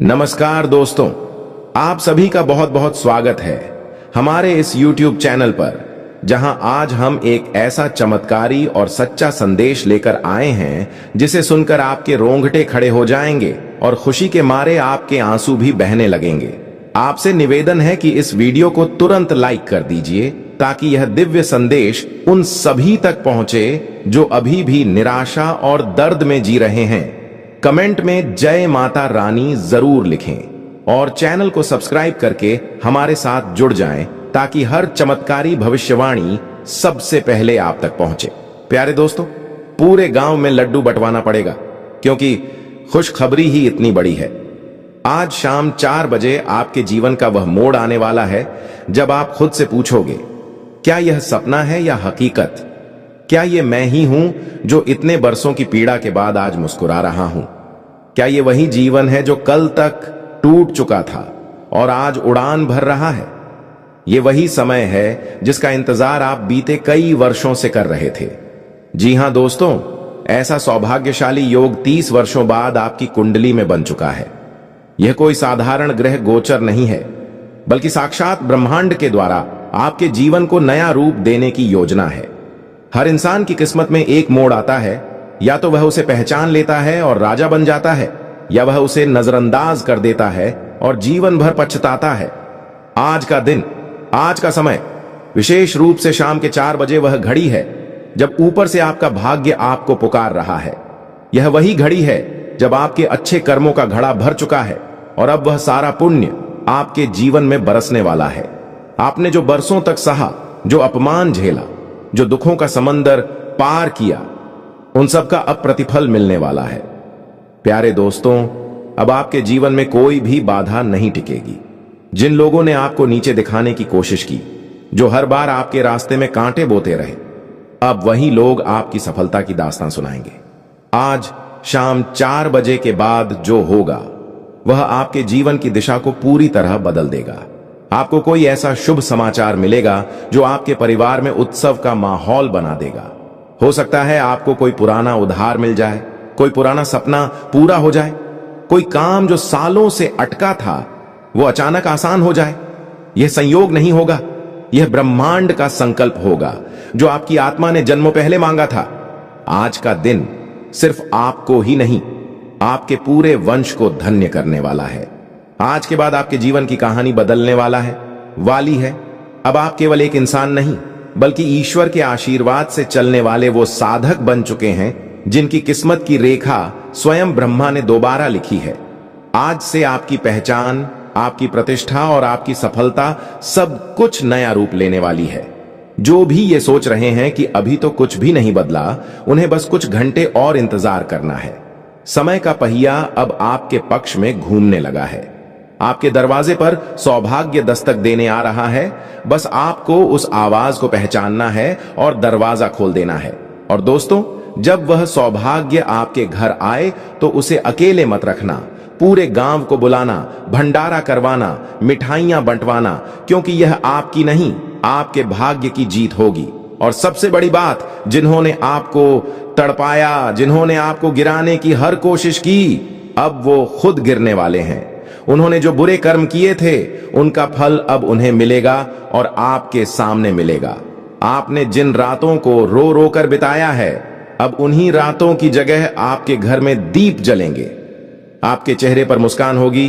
नमस्कार दोस्तों, आप सभी का बहुत बहुत स्वागत है हमारे इस YouTube चैनल पर, जहां आज हम एक ऐसा चमत्कारी और सच्चा संदेश लेकर आए हैं जिसे सुनकर आपके रोंगटे खड़े हो जाएंगे और खुशी के मारे आपके आंसू भी बहने लगेंगे। आपसे निवेदन है कि इस वीडियो को तुरंत लाइक कर दीजिए ताकि यह दिव्य संदेश उन सभी तक पहुंचे जो अभी भी निराशा और दर्द में जी रहे हैं। कमेंट में जय माता रानी जरूर लिखें और चैनल को सब्सक्राइब करके हमारे साथ जुड़ जाएं ताकि हर चमत्कारी भविष्यवाणी सबसे पहले आप तक पहुंचे। प्यारे दोस्तों, पूरे गांव में लड्डू बंटवाना पड़ेगा क्योंकि खुशखबरी ही इतनी बड़ी है। आज शाम 4 बजे आपके जीवन का वह मोड़ आने वाला है जब आप खुद से पूछोगे, क्या यह सपना है या हकीकत? क्या ये मैं ही हूं जो इतने बरसों की पीड़ा के बाद आज मुस्कुरा रहा हूं? क्या ये वही जीवन है जो कल तक टूट चुका था और आज उड़ान भर रहा है? ये वही समय है जिसका इंतजार आप बीते कई वर्षों से कर रहे थे। जी हां दोस्तों, ऐसा सौभाग्यशाली योग 30 वर्षों बाद आपकी कुंडली में बन चुका है। यह कोई साधारण ग्रह गोचर नहीं है, बल्कि साक्षात ब्रह्मांड के द्वारा आपके जीवन को नया रूप देने की योजना है। हर इंसान की किस्मत में एक मोड़ आता है, या तो वह उसे पहचान लेता है और राजा बन जाता है, या वह उसे नजरअंदाज कर देता है और जीवन भर पछताता है। आज का दिन, आज का समय, विशेष रूप से शाम के 4 बजे वह घड़ी है जब ऊपर से आपका भाग्य आपको पुकार रहा है। यह वही घड़ी है जब आपके अच्छे कर्मों का घड़ा भर चुका है और अब वह सारा पुण्य आपके जीवन में बरसने वाला है। आपने जो बरसों तक सहा, जो अपमान झेला, जो दुखों का समंदर पार किया, उन सब का अब प्रतिफल मिलने वाला है। प्यारे दोस्तों, अब आपके जीवन में कोई भी बाधा नहीं टिकेगी। जिन लोगों ने आपको नीचे दिखाने की कोशिश की, जो हर बार आपके रास्ते में कांटे बोते रहे, अब वही लोग आपकी सफलता की दास्तान सुनाएंगे। आज शाम 4 बजे के बाद जो होगा वह आपके जीवन की दिशा को पूरी तरह बदल देगा। आपको कोई ऐसा शुभ समाचार मिलेगा जो आपके परिवार में उत्सव का माहौल बना देगा। हो सकता है आपको कोई पुराना उधार मिल जाए, कोई पुराना सपना पूरा हो जाए, कोई काम जो सालों से अटका था वो अचानक आसान हो जाए। यह संयोग नहीं होगा, यह ब्रह्मांड का संकल्प होगा जो आपकी आत्मा ने जन्मों पहले मांगा था। आज का दिन सिर्फ आपको ही नहीं, आपके पूरे वंश को धन्य करने वाला है। आज के बाद आपके जीवन की कहानी बदलने वाली है। अब आप केवल एक इंसान नहीं, बल्कि ईश्वर के आशीर्वाद से चलने वाले वो साधक बन चुके हैं जिनकी किस्मत की रेखा स्वयं ब्रह्मा ने दोबारा लिखी है। आज से आपकी पहचान, आपकी प्रतिष्ठा और आपकी सफलता सब कुछ नया रूप लेने वाली है। जो भी ये सोच रहे हैं कि अभी तो कुछ भी नहीं बदला, उन्हें बस कुछ घंटे और इंतजार करना है। समय का पहिया अब आपके पक्ष में घूमने लगा है। आपके दरवाजे पर सौभाग्य दस्तक देने आ रहा है। बस आपको उस आवाज को पहचानना है और दरवाजा खोल देना है। और दोस्तों, जब वह सौभाग्य आपके घर आए तो उसे अकेले मत रखना। पूरे गांव को बुलाना, भंडारा करवाना, मिठाइयां बंटवाना, क्योंकि यह आपकी नहीं, आपके भाग्य की जीत होगी। और सबसे बड़ी बात, जिन्होंने आपको तड़पाया, जिन्होंने आपको गिराने की हर कोशिश की, अब वो खुद गिरने वाले हैं। उन्होंने जो बुरे कर्म किए थे, उनका फल अब उन्हें मिलेगा और आपके सामने मिलेगा। आपने जिन रातों को रो रो कर बिताया है, अब उन्हीं रातों की जगह आपके घर में दीप जलेंगे। आपके चेहरे पर मुस्कान होगी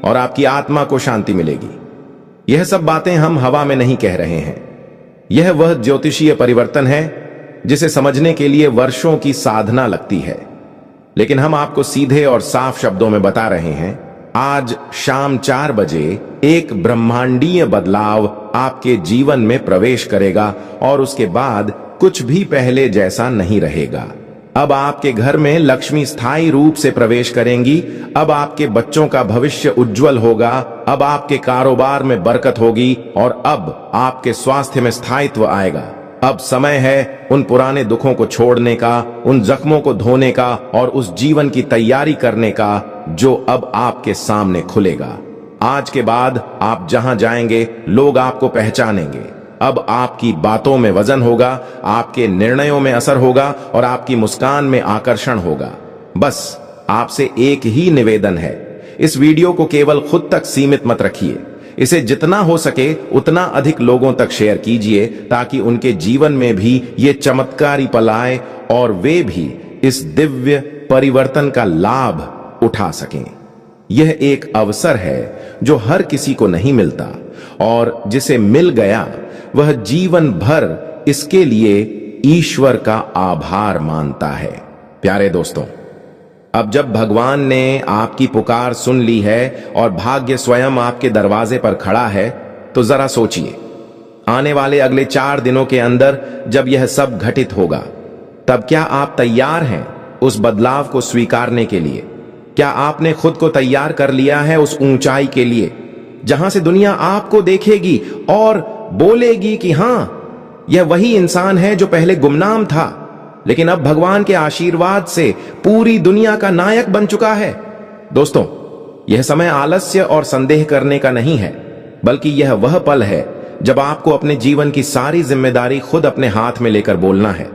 और आपकी आत्मा को शांति मिलेगी। यह सब बातें हम हवा में नहीं कह रहे हैं। यह वह ज्योतिषीय परिवर्तन है जिसे समझने के लिए वर्षों की साधना लगती है, लेकिन हम आपको सीधे और साफ शब्दों में बता रहे हैं। आज शाम 4 बजे एक ब्रह्मांडीय बदलाव आपके जीवन में प्रवेश करेगा और उसके बाद कुछ भी पहले जैसा नहीं रहेगा। अब आपके घर में लक्ष्मी स्थायी रूप से प्रवेश करेंगी। अब आपके बच्चों का भविष्य उज्जवल होगा। अब आपके कारोबार में बरकत होगी और अब आपके स्वास्थ्य में स्थायित्व आएगा। अब समय है उन पुराने दुखों को छोड़ने का, उन जख्मों को धोने का और उस जीवन की तैयारी करने का जो अब आपके सामने खुलेगा। आज के बाद आप जहां जाएंगे, लोग आपको पहचानेंगे। अब आपकी बातों में वजन होगा, आपके निर्णयों में असर होगा और आपकी मुस्कान में आकर्षण होगा। बस आपसे एक ही निवेदन है इस वीडियो को केवल खुद तक सीमित मत रखिए, इसे जितना हो सके उतना अधिक लोगों तक शेयर कीजिए ताकि उनके जीवन में भी ये चमत्कारी पल आए और वे भी इस दिव्य परिवर्तन का लाभ उठा सकें। यह एक अवसर है जो हर किसी को नहीं मिलता और जिसे मिल गया वह जीवन भर इसके लिए ईश्वर का आभार मानता है। प्यारे दोस्तों, अब जब भगवान ने आपकी पुकार सुन ली है और भाग्य स्वयं आपके दरवाजे पर खड़ा है, तो जरा सोचिए, आने वाले अगले 4 दिनों के अंदर जब यह सब घटित होगा, तब क्या आप तैयार हैं उस बदलाव को स्वीकारने के लिए? क्या आपने खुद को तैयार कर लिया है उस ऊंचाई के लिए जहां से दुनिया आपको देखेगी और बोलेगी कि हां, यह वही इंसान है जो पहले गुमनाम था, लेकिन अब भगवान के आशीर्वाद से पूरी दुनिया का नायक बन चुका है? दोस्तों, यह समय आलस्य और संदेह करने का नहीं है, बल्कि यह वह पल है जब आपको अपने जीवन की सारी जिम्मेदारी खुद अपने हाथ में लेकर बोलना है,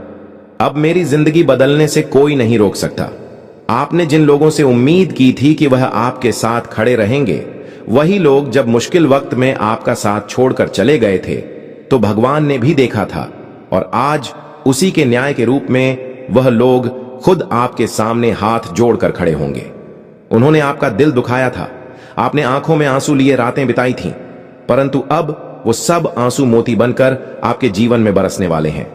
अब मेरी जिंदगी बदलने से कोई नहीं रोक सकता। आपने जिन लोगों से उम्मीद की थी कि वह आपके साथ खड़े रहेंगे, वही लोग जब मुश्किल वक्त में आपका साथ छोड़कर चले गए थे, तो भगवान ने भी देखा था और आज उसी के न्याय के रूप में वह लोग खुद आपके सामने हाथ जोड़कर खड़े होंगे। उन्होंने आपका दिल दुखाया था, आपने आंखों में आंसू लिए रातें बिताई थीं, परंतु अब वो सब आंसू मोती बनकर आपके जीवन में बरसने वाले हैं।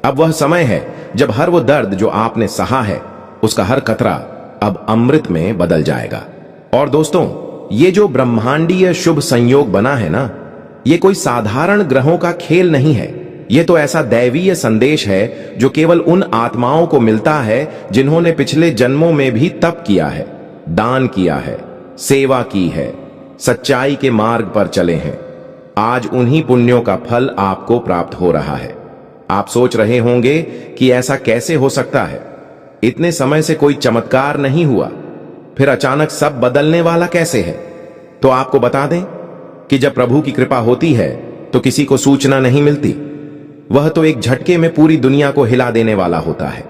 अब वह समय है जब हर वो दर्द जो आपने सहा है, उसका हर कतरा अब अमृत में बदल जाएगा। और दोस्तों, ये जो ब्रह्मांडीय शुभ संयोग बना है ना, ये कोई साधारण ग्रहों का खेल नहीं है। ये तो ऐसा दैवीय संदेश है जो केवल उन आत्माओं को मिलता है जिन्होंने पिछले जन्मों में भी तप किया है, दान किया है, सेवा की है, सच्चाई के मार्ग पर चले हैं। आज उन्हीं पुण्यों का फल आपको प्राप्त हो रहा है। आप सोच रहे होंगे कि ऐसा कैसे हो सकता है, इतने समय से कोई चमत्कार नहीं हुआ, फिर अचानक सब बदलने वाला कैसे है? तो आपको बता दें कि जब प्रभु की कृपा होती है तो किसी को सूचना नहीं मिलती, वह तो एक झटके में पूरी दुनिया को हिला देने वाला होता है।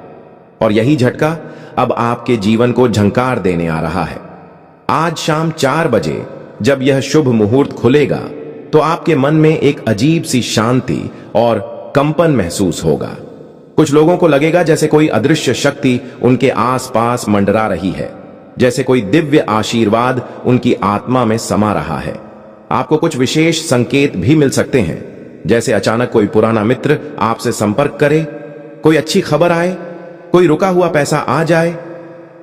और यही झटका अब आपके जीवन को झंकार देने आ रहा है। आज शाम 4 बजे जब यह शुभ मुहूर्त खुलेगा, तो आपके मन में एक अजीब सी शांति और कंपन महसूस होगा। कुछ लोगों को लगेगा जैसे कोई अदृश्य शक्ति उनके आसपास मंडरा रही है, जैसे कोई दिव्य आशीर्वाद उनकी आत्मा में समा रहा है। आपको कुछ विशेष संकेत भी मिल सकते हैं, जैसे अचानक कोई पुराना मित्र आपसे संपर्क करे, कोई अच्छी खबर आए, कोई रुका हुआ पैसा आ जाए,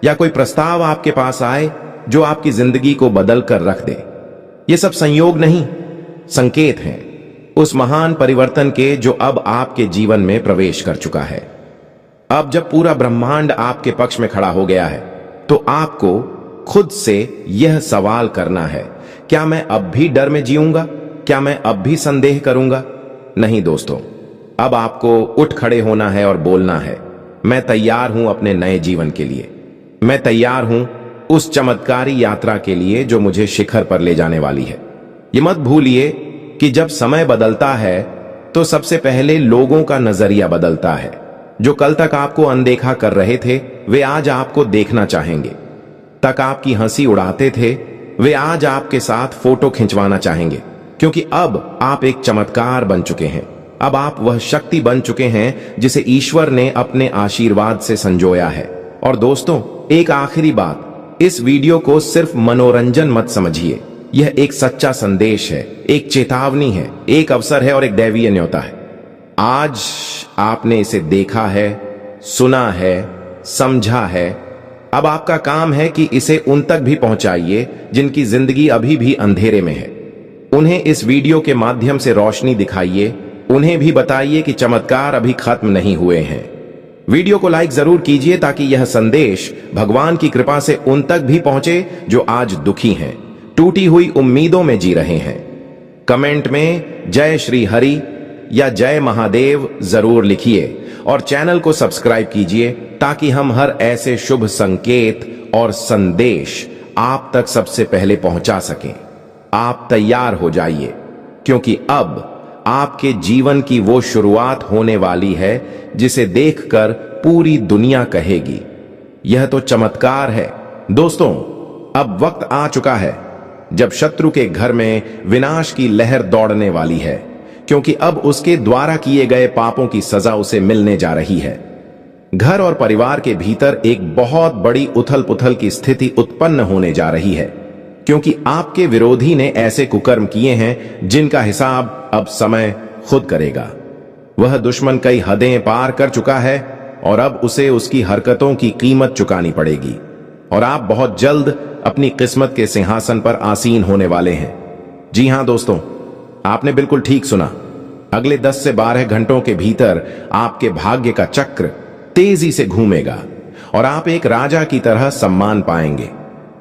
या कोई प्रस्ताव आपके पास आए जो आपकी जिंदगी को बदल कर रख दे। ये सब संयोग नहीं, संकेत हैं उस महान परिवर्तन के जो अब आपके जीवन में प्रवेश कर चुका है। अब जब पूरा ब्रह्मांड आपके पक्ष में खड़ा हो गया है, तो आपको खुद से यह सवाल करना है, क्या मैं अब भी डर में जीऊंगा? क्या मैं अब भी संदेह करूंगा? नहीं दोस्तों, अब आपको उठ खड़े होना है और बोलना है, मैं तैयार हूं अपने नए जीवन के लिए। मैं तैयार हूं उस चमत्कारी यात्रा के लिए जो मुझे शिखर पर ले जाने वाली है। ये मत भूलिए कि जब समय बदलता है तो सबसे पहले लोगों का नजरिया बदलता है। जो कल तक आपको अनदेखा कर रहे थे, वे आज आपको देखना चाहेंगे। तक आपकी हंसी उड़ाते थे, वे आज आपके साथ फोटो खिंचवाना चाहेंगे, क्योंकि अब आप एक चमत्कार बन चुके हैं। अब आप वह शक्ति बन चुके हैं जिसे ईश्वर ने अपने आशीर्वाद से संजोया है। और दोस्तों, एक आखिरी बात, इस वीडियो को सिर्फ मनोरंजन मत समझिए। यह एक सच्चा संदेश है, एक चेतावनी है, एक अवसर है और एक दैवीय न्योता है। आज आपने इसे देखा है, सुना है, समझा है। अब आपका काम है कि इसे उन तक भी पहुंचाइए जिनकी जिंदगी अभी भी अंधेरे में है। उन्हें इस वीडियो के माध्यम से रोशनी दिखाइए। उन्हें भी बताइए कि चमत्कार अभी खत्म नहीं हुए हैं। वीडियो को लाइक जरूर कीजिए ताकि यह संदेश भगवान की कृपा से उन तक भी पहुंचे जो आज दुखी हैं, टूटी हुई उम्मीदों में जी रहे हैं। कमेंट में जय श्री हरि या जय महादेव जरूर लिखिए और चैनल को सब्सक्राइब कीजिए ताकि हम हर ऐसे शुभ संकेत और संदेश आप तक सबसे पहले पहुंचा सकें। आप तैयार हो जाइए, क्योंकि अब आपके जीवन की वो शुरुआत होने वाली है जिसे देखकर पूरी दुनिया कहेगी, यह तो चमत्कार है। दोस्तों, अब वक्त आ चुका है जब शत्रु के घर में विनाश की लहर दौड़ने वाली है, क्योंकि अब उसके द्वारा किए गए पापों की सजा उसे मिलने जा रही है। घर और परिवार के भीतर एक बहुत बड़ी उथल पुथल की स्थिति उत्पन्न होने जा रही है, क्योंकि आपके विरोधी ने ऐसे कुकर्म किए हैं जिनका हिसाब अब समय खुद करेगा। वह दुश्मन कई हदें पार कर चुका है और अब उसे उसकी हरकतों की कीमत चुकानी पड़ेगी, और आप बहुत जल्द अपनी किस्मत के सिंहासन पर आसीन होने वाले हैं। जी हां दोस्तों, आपने बिल्कुल ठीक सुना। अगले 10 से 12 घंटों के भीतर आपके भाग्य का चक्र तेजी से घूमेगा और आप एक राजा की तरह सम्मान पाएंगे।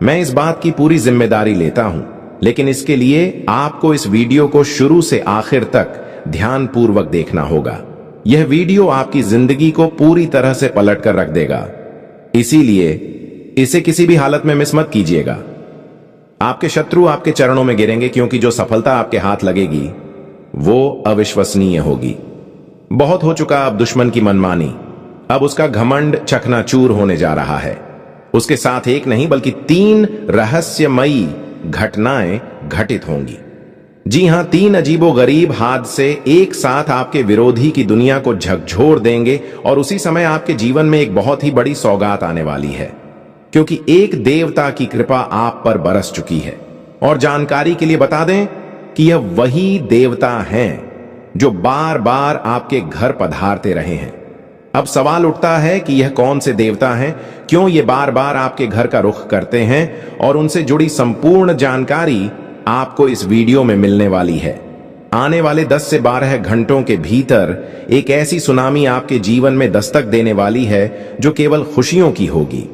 मैं इस बात की पूरी जिम्मेदारी लेता हूं, लेकिन इसके लिए आपको इस वीडियो को शुरू से आखिर तक ध्यानपूर्वक देखना होगा। यह वीडियो आपकी जिंदगी को पूरी तरह से पलट कर रख देगा, इसीलिए इसे किसी भी हालत में मिस मत कीजिएगा। आपके शत्रु आपके चरणों में गिरेंगे, क्योंकि जो सफलता आपके हाथ लगेगी वो अविश्वसनीय होगी। बहुत हो चुका अब दुश्मन की मनमानी, अब उसका घमंड चकनाचूर होने जा रहा है। उसके साथ एक नहीं बल्कि 3 रहस्यमयी घटनाएं घटित होंगी। जी हां, 3 अजीबोगरीब हादसे एक साथ आपके विरोधी की दुनिया को झकझोर देंगे, और उसी समय आपके जीवन में एक बहुत ही बड़ी सौगात आने वाली है, क्योंकि एक देवता की कृपा आप पर बरस चुकी है। और जानकारी के लिए बता दें कि यह वही देवता हैं जो बार बार आपके घर पधारते रहे हैं। अब सवाल उठता है कि यह कौन से देवता हैं, क्यों ये बार बार आपके घर का रुख करते हैं, और उनसे जुड़ी संपूर्ण जानकारी आपको इस वीडियो में मिलने वाली है। आने वाले 10 से 12 घंटों के भीतर एक ऐसी सुनामी आपके जीवन में दस्तक देने वाली है जो केवल खुशियों की होगी।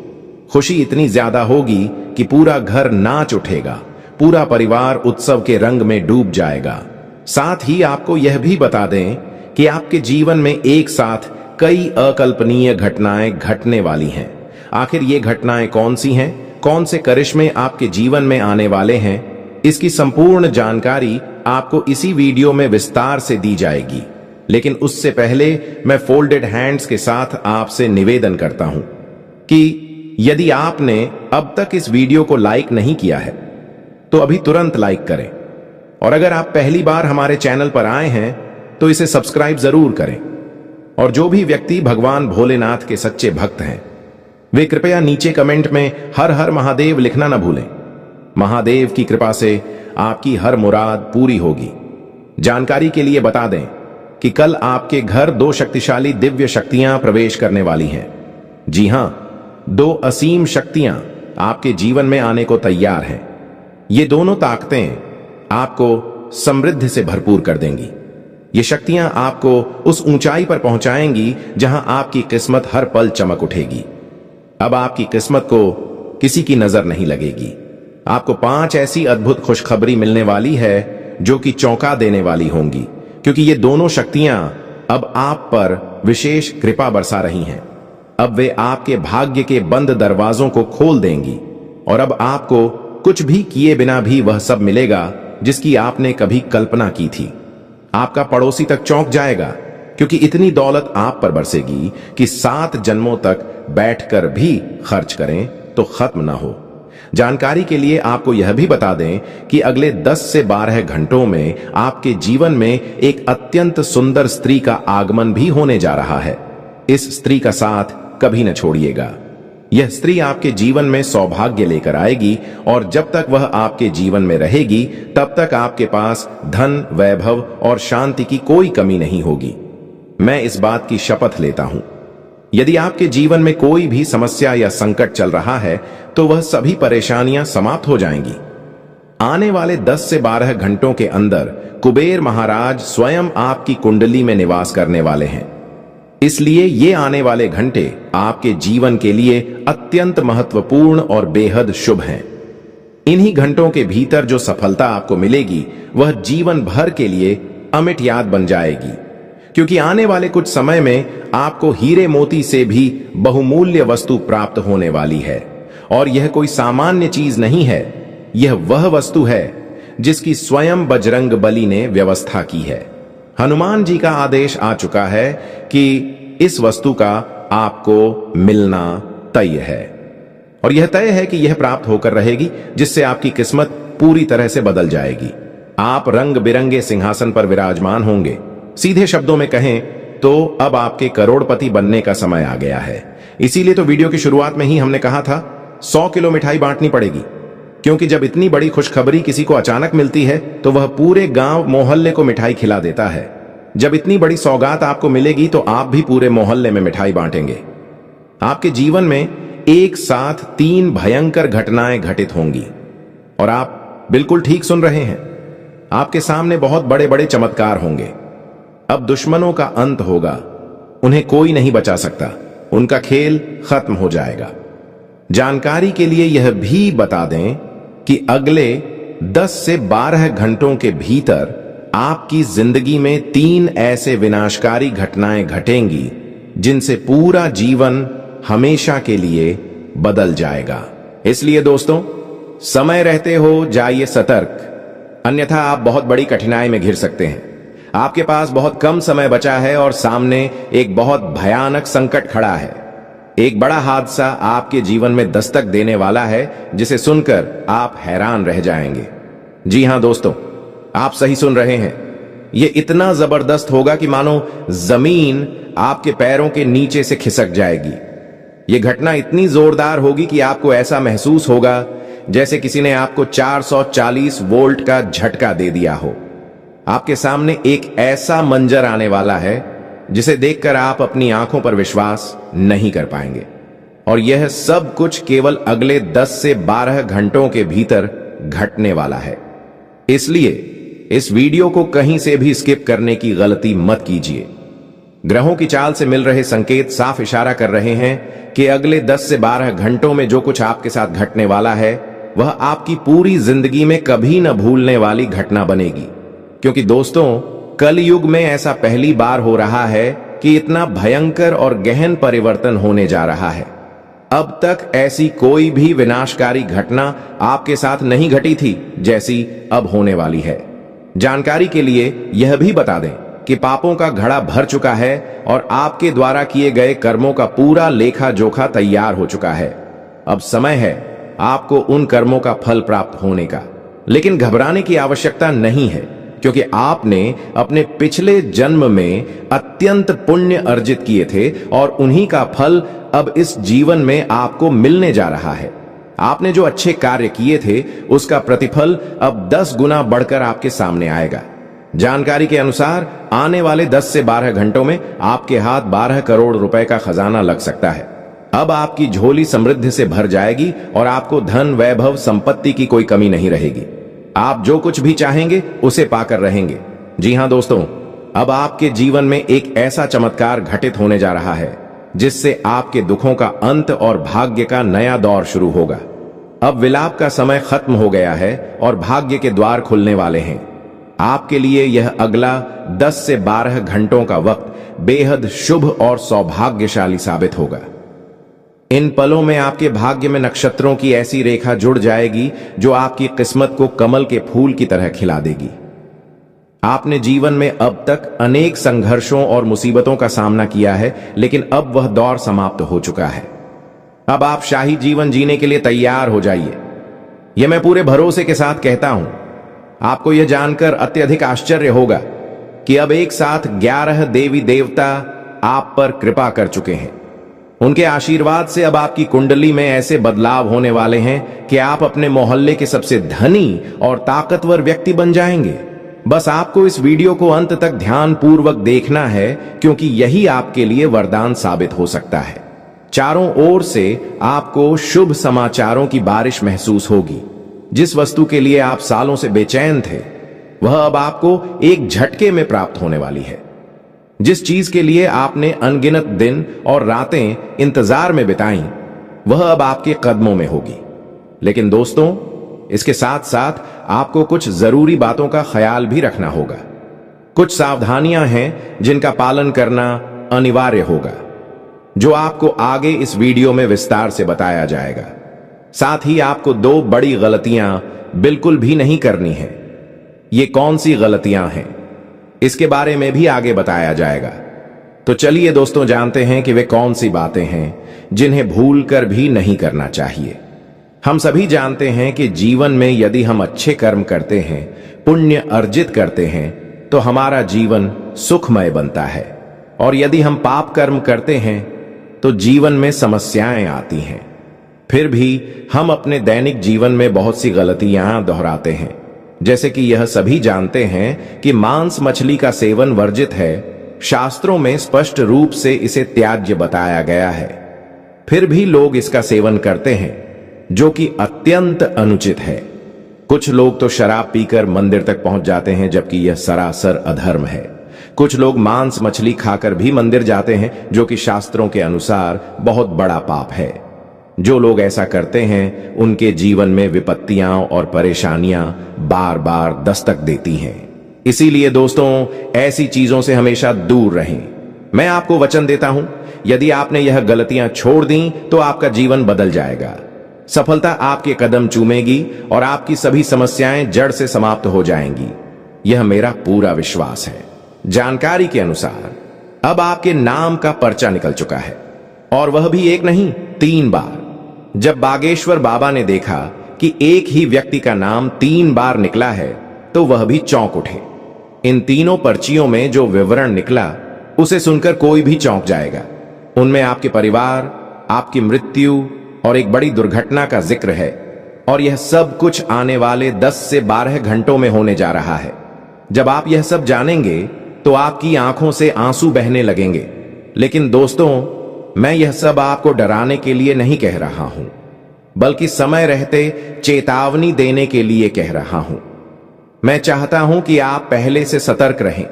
खुशी इतनी ज्यादा होगी कि पूरा घर नाच उठेगा, पूरा परिवार उत्सव के रंग में डूब जाएगा। साथ ही आपको यह भी बता दें कि आपके जीवन में एक साथ कई अकल्पनीय घटनाएं घटने वाली हैं। आखिर ये घटनाएं कौन सी हैं, कौन से करिश्मे आपके जीवन में आने वाले हैं, इसकी संपूर्ण जानकारी आपको इसी वीडियो में विस्तार से दी जाएगी। लेकिन उससे पहले मैं फोल्डेड हैंड्स के साथ आपसे निवेदन करता हूं कि यदि आपने अब तक इस वीडियो को लाइक नहीं किया है तो अभी तुरंत लाइक करें, और अगर आप पहली बार हमारे चैनल पर आए हैं तो इसे सब्सक्राइब जरूर करें। और जो भी व्यक्ति भगवान भोलेनाथ के सच्चे भक्त हैं वे कृपया नीचे कमेंट में हर हर महादेव लिखना न भूलें। महादेव की कृपा से आपकी हर मुराद पूरी होगी। जानकारी के लिए बता दें कि कल आपके घर 2 शक्तिशाली दिव्य शक्तियां प्रवेश करने वाली हैं। जी हां, 2 असीम शक्तियां आपके जीवन में आने को तैयार हैं। ये दोनों ताकतें आपको समृद्धि से भरपूर कर देंगी। ये शक्तियां आपको उस ऊंचाई पर पहुंचाएंगी जहां आपकी किस्मत हर पल चमक उठेगी। अब आपकी किस्मत को किसी की नजर नहीं लगेगी। आपको 5 ऐसी अद्भुत खुशखबरी मिलने वाली है जो कि चौंका देने वाली होंगी, क्योंकि ये दोनों शक्तियां अब आप पर विशेष कृपा बरसा रही हैं। अब वे आपके भाग्य के बंद दरवाजों को खोल देंगी, और अब आपको कुछ भी किए बिना भी वह सब मिलेगा जिसकी आपने कभी कल्पना की थी। आपका पड़ोसी तक चौंक जाएगा, क्योंकि इतनी दौलत आप पर बरसेगी कि 7 जन्मों तक बैठकर भी खर्च करें तो खत्म ना हो। जानकारी के लिए आपको यह भी बता दें कि अगले 10 से 12 घंटों में आपके जीवन में एक अत्यंत सुंदर स्त्री का आगमन भी होने जा रहा है। इस स्त्री का साथ कभी न छोड़िएगा। यह स्त्री आपके जीवन में सौभाग्य लेकर आएगी, और जब तक वह आपके जीवन में रहेगी तब तक आपके पास धन, वैभव और शांति की कोई कमी नहीं होगी। मैं इस बात की शपथ लेता हूं। यदि आपके जीवन में कोई भी समस्या या संकट चल रहा है तो वह सभी परेशानियां समाप्त हो जाएंगी। आने वाले 10 से 12 घंटों के अंदर कुबेर महाराज स्वयं आपकी कुंडली में निवास करने वाले हैं। इसलिए ये आने वाले घंटे आपके जीवन के लिए अत्यंत महत्वपूर्ण और बेहद शुभ हैं। इन्हीं घंटों के भीतर जो सफलता आपको मिलेगी वह जीवन भर के लिए अमिट याद बन जाएगी, क्योंकि आने वाले कुछ समय में आपको हीरे मोती से भी बहुमूल्य वस्तु प्राप्त होने वाली है। और यह कोई सामान्य चीज नहीं है, यह वह वस्तु है जिसकी स्वयं बजरंग बली ने व्यवस्था की है। हनुमान जी का आदेश आ चुका है कि इस वस्तु का आपको मिलना तय है। और यह तय है कि यह प्राप्त होकर रहेगी, जिससे आपकी किस्मत पूरी तरह से बदल जाएगी। आप रंग बिरंगे सिंहासन पर विराजमान होंगे। सीधे शब्दों में कहें तो अब आपके करोड़पति बनने का समय आ गया है। इसीलिए तो वीडियो की शुरुआत में ही हमने कहा था 100 किलो मिठाई बांटनी पड़ेगी, क्योंकि जब इतनी बड़ी खुशखबरी किसी को अचानक मिलती है तो वह पूरे गांव मोहल्ले को मिठाई खिला देता है। जब इतनी बड़ी सौगात आपको मिलेगी तो आप भी पूरे मोहल्ले में मिठाई बांटेंगे। आपके जीवन में एक साथ 3 भयंकर घटनाएं घटित होंगी, और आप बिल्कुल ठीक सुन रहे हैं। आपके सामने बहुत बड़े बड़े चमत्कार होंगे। अब दुश्मनों का अंत होगा, उन्हें कोई नहीं बचा सकता, उनका खेल खत्म हो जाएगा। जानकारी के लिए यह भी बता दें कि अगले 10 से 12 घंटों के भीतर आपकी जिंदगी में 3 ऐसे विनाशकारी घटनाएं घटेंगी जिनसे पूरा जीवन हमेशा के लिए बदल जाएगा। इसलिए दोस्तों, समय रहते हो जाइए सतर्क, अन्यथा आप बहुत बड़ी कठिनाई में घिर सकते हैं। आपके पास बहुत कम समय बचा है और सामने एक बहुत भयानक संकट खड़ा है। एक बड़ा हादसा आपके जीवन में दस्तक देने वाला है, जिसे सुनकर आप हैरान रह जाएंगे। जी हां दोस्तों, आप सही सुन रहे हैं। यह इतना जबरदस्त होगा कि मानो जमीन आपके पैरों के नीचे से खिसक जाएगी। यह घटना इतनी जोरदार होगी कि आपको ऐसा महसूस होगा जैसे किसी ने आपको 440 वोल्ट का झटका दे दिया हो। आपके सामने एक ऐसा मंजर आने वाला है जिसे देखकर आप अपनी आंखों पर विश्वास नहीं कर पाएंगे। और यह सब कुछ केवल अगले 10 से 12 घंटों के भीतर घटने वाला है। इसलिए इस वीडियो को कहीं से भी स्किप करने की गलती मत कीजिए। ग्रहों की चाल से मिल रहे संकेत साफ इशारा कर रहे हैं कि अगले 10 से 12 घंटों में जो कुछ आपके साथ घटने वाला है वह आपकी पूरी जिंदगी में कभी न भूलने वाली घटना बनेगी। क्योंकि दोस्तों, कलयुग में ऐसा पहली बार हो रहा है कि इतना भयंकर और गहन परिवर्तन होने जा रहा है। अब तक ऐसी कोई भी विनाशकारी घटना आपके साथ नहीं घटी थी जैसी अब होने वाली है। जानकारी के लिए यह भी बता दें कि पापों का घड़ा भर चुका है और आपके द्वारा किए गए कर्मों का पूरा लेखा जोखा तैयार हो चुका है। अब समय है आपको उन कर्मों का फल प्राप्त होने का। लेकिन घबराने की आवश्यकता नहीं है, क्योंकि आपने अपने पिछले जन्म में अत्यंत पुण्य अर्जित किए थे और उन्हीं का फल अब इस जीवन में आपको मिलने जा रहा है। आपने जो अच्छे कार्य किए थे उसका प्रतिफल अब 10 गुना बढ़कर आपके सामने आएगा। जानकारी के अनुसार आने वाले 10 से 12 घंटों में आपके हाथ 12 करोड़ रुपए का खजाना लग सकता है। अब आपकी झोली समृद्धि से भर जाएगी और आपको धन, वैभव, संपत्ति की कोई कमी नहीं रहेगी। आप जो कुछ भी चाहेंगे उसे पाकर रहेंगे। जी हां दोस्तों, अब आपके जीवन में एक ऐसा चमत्कार घटित होने जा रहा है जिससे आपके दुखों का अंत और भाग्य का नया दौर शुरू होगा। अब विलाप का समय खत्म हो गया है और भाग्य के द्वार खुलने वाले हैं। आपके लिए यह अगला 10 से 12 घंटों का वक्त बेहद शुभ और सौभाग्यशाली साबित होगा। इन पलों में आपके भाग्य में नक्षत्रों की ऐसी रेखा जुड़ जाएगी जो आपकी किस्मत को कमल के फूल की तरह खिला देगी। आपने जीवन में अब तक अनेक संघर्षों और मुसीबतों का सामना किया है, लेकिन अब वह दौर समाप्त हो चुका है। अब आप शाही जीवन जीने के लिए तैयार हो जाइए। यह मैं पूरे भरोसे के साथ कहता हूं। आपको यह जानकर अत्यधिक आश्चर्य होगा कि अब एक साथ 11 देवी देवता आप पर कृपा कर चुके हैं। उनके आशीर्वाद से अब आपकी कुंडली में ऐसे बदलाव होने वाले हैं कि आप अपने मोहल्ले के सबसे धनी और ताकतवर व्यक्ति बन जाएंगे। बस आपको इस वीडियो को अंत तक ध्यानपूर्वक देखना है, क्योंकि यही आपके लिए वरदान साबित हो सकता है। चारों ओर से आपको शुभ समाचारों की बारिश महसूस होगी। जिस वस्तु के लिए आप सालों से बेचैन थे वह अब आपको एक झटके में प्राप्त होने वाली है। जिस चीज के लिए आपने अनगिनत दिन और रातें इंतजार में बिताई वह अब आपके कदमों में होगी। लेकिन दोस्तों, इसके साथ साथ आपको कुछ जरूरी बातों का ख्याल भी रखना होगा। कुछ सावधानियां हैं जिनका पालन करना अनिवार्य होगा, जो आपको आगे इस वीडियो में विस्तार से बताया जाएगा। साथ ही आपको 2 बड़ी गलतियां बिल्कुल भी नहीं करनी है। ये कौन सी गलतियां हैं इसके बारे में भी आगे बताया जाएगा। तो चलिए दोस्तों जानते हैं कि वे कौन सी बातें हैं जिन्हें भूलकर भी नहीं करना चाहिए। हम सभी जानते हैं कि जीवन में यदि हम अच्छे कर्म करते हैं, पुण्य अर्जित करते हैं, तो हमारा जीवन सुखमय बनता है, और यदि हम पाप कर्म करते हैं तो जीवन में समस्याएं आती हैं। फिर भी हम अपने दैनिक जीवन में बहुत सी गलतियां दोहराते हैं। जैसे कि यह सभी जानते हैं कि मांस मछली का सेवन वर्जित है, शास्त्रों में स्पष्ट रूप से इसे त्याज्य बताया गया है। फिर भी लोग इसका सेवन करते हैं, जो कि अत्यंत अनुचित है। कुछ लोग तो शराब पीकर मंदिर तक पहुंच जाते हैं, जबकि यह सरासर अधर्म है। कुछ लोग मांस मछली खाकर भी मंदिर जाते हैं, जो कि शास्त्रों के अनुसार बहुत बड़ा पाप है। जो लोग ऐसा करते हैं उनके जीवन में विपत्तियां और परेशानियां बार बार दस्तक देती हैं। इसीलिए दोस्तों, ऐसी चीजों से हमेशा दूर रहें। मैं आपको वचन देता हूं, यदि आपने यह गलतियां छोड़ दी तो आपका जीवन बदल जाएगा। सफलता आपके कदम चूमेगी और आपकी सभी समस्याएं जड़ से समाप्त हो जाएंगी। यह मेरा पूरा विश्वास है। जानकारी के अनुसार अब आपके नाम का पर्चा निकल चुका है, और वह भी एक नहीं 3 बार। जब बागेश्वर बाबा ने देखा कि एक ही व्यक्ति का नाम 3 बार निकला है तो वह भी चौंक उठे। इन तीनों पर्चियों में जो विवरण निकला उसे सुनकर कोई भी चौंक जाएगा। उनमें आपके परिवार, आपकी मृत्यु और एक बड़ी दुर्घटना का जिक्र है, और यह सब कुछ आने वाले 10 से 12 घंटों में होने जा रहा है। जब आप यह सब जानेंगे तो आपकी आंखों से आंसू बहने लगेंगे। लेकिन दोस्तों, मैं यह सब आपको डराने के लिए नहीं कह रहा हूं, बल्कि समय रहते चेतावनी देने के लिए कह रहा हूं। मैं चाहता हूं कि आप पहले से सतर्क रहें,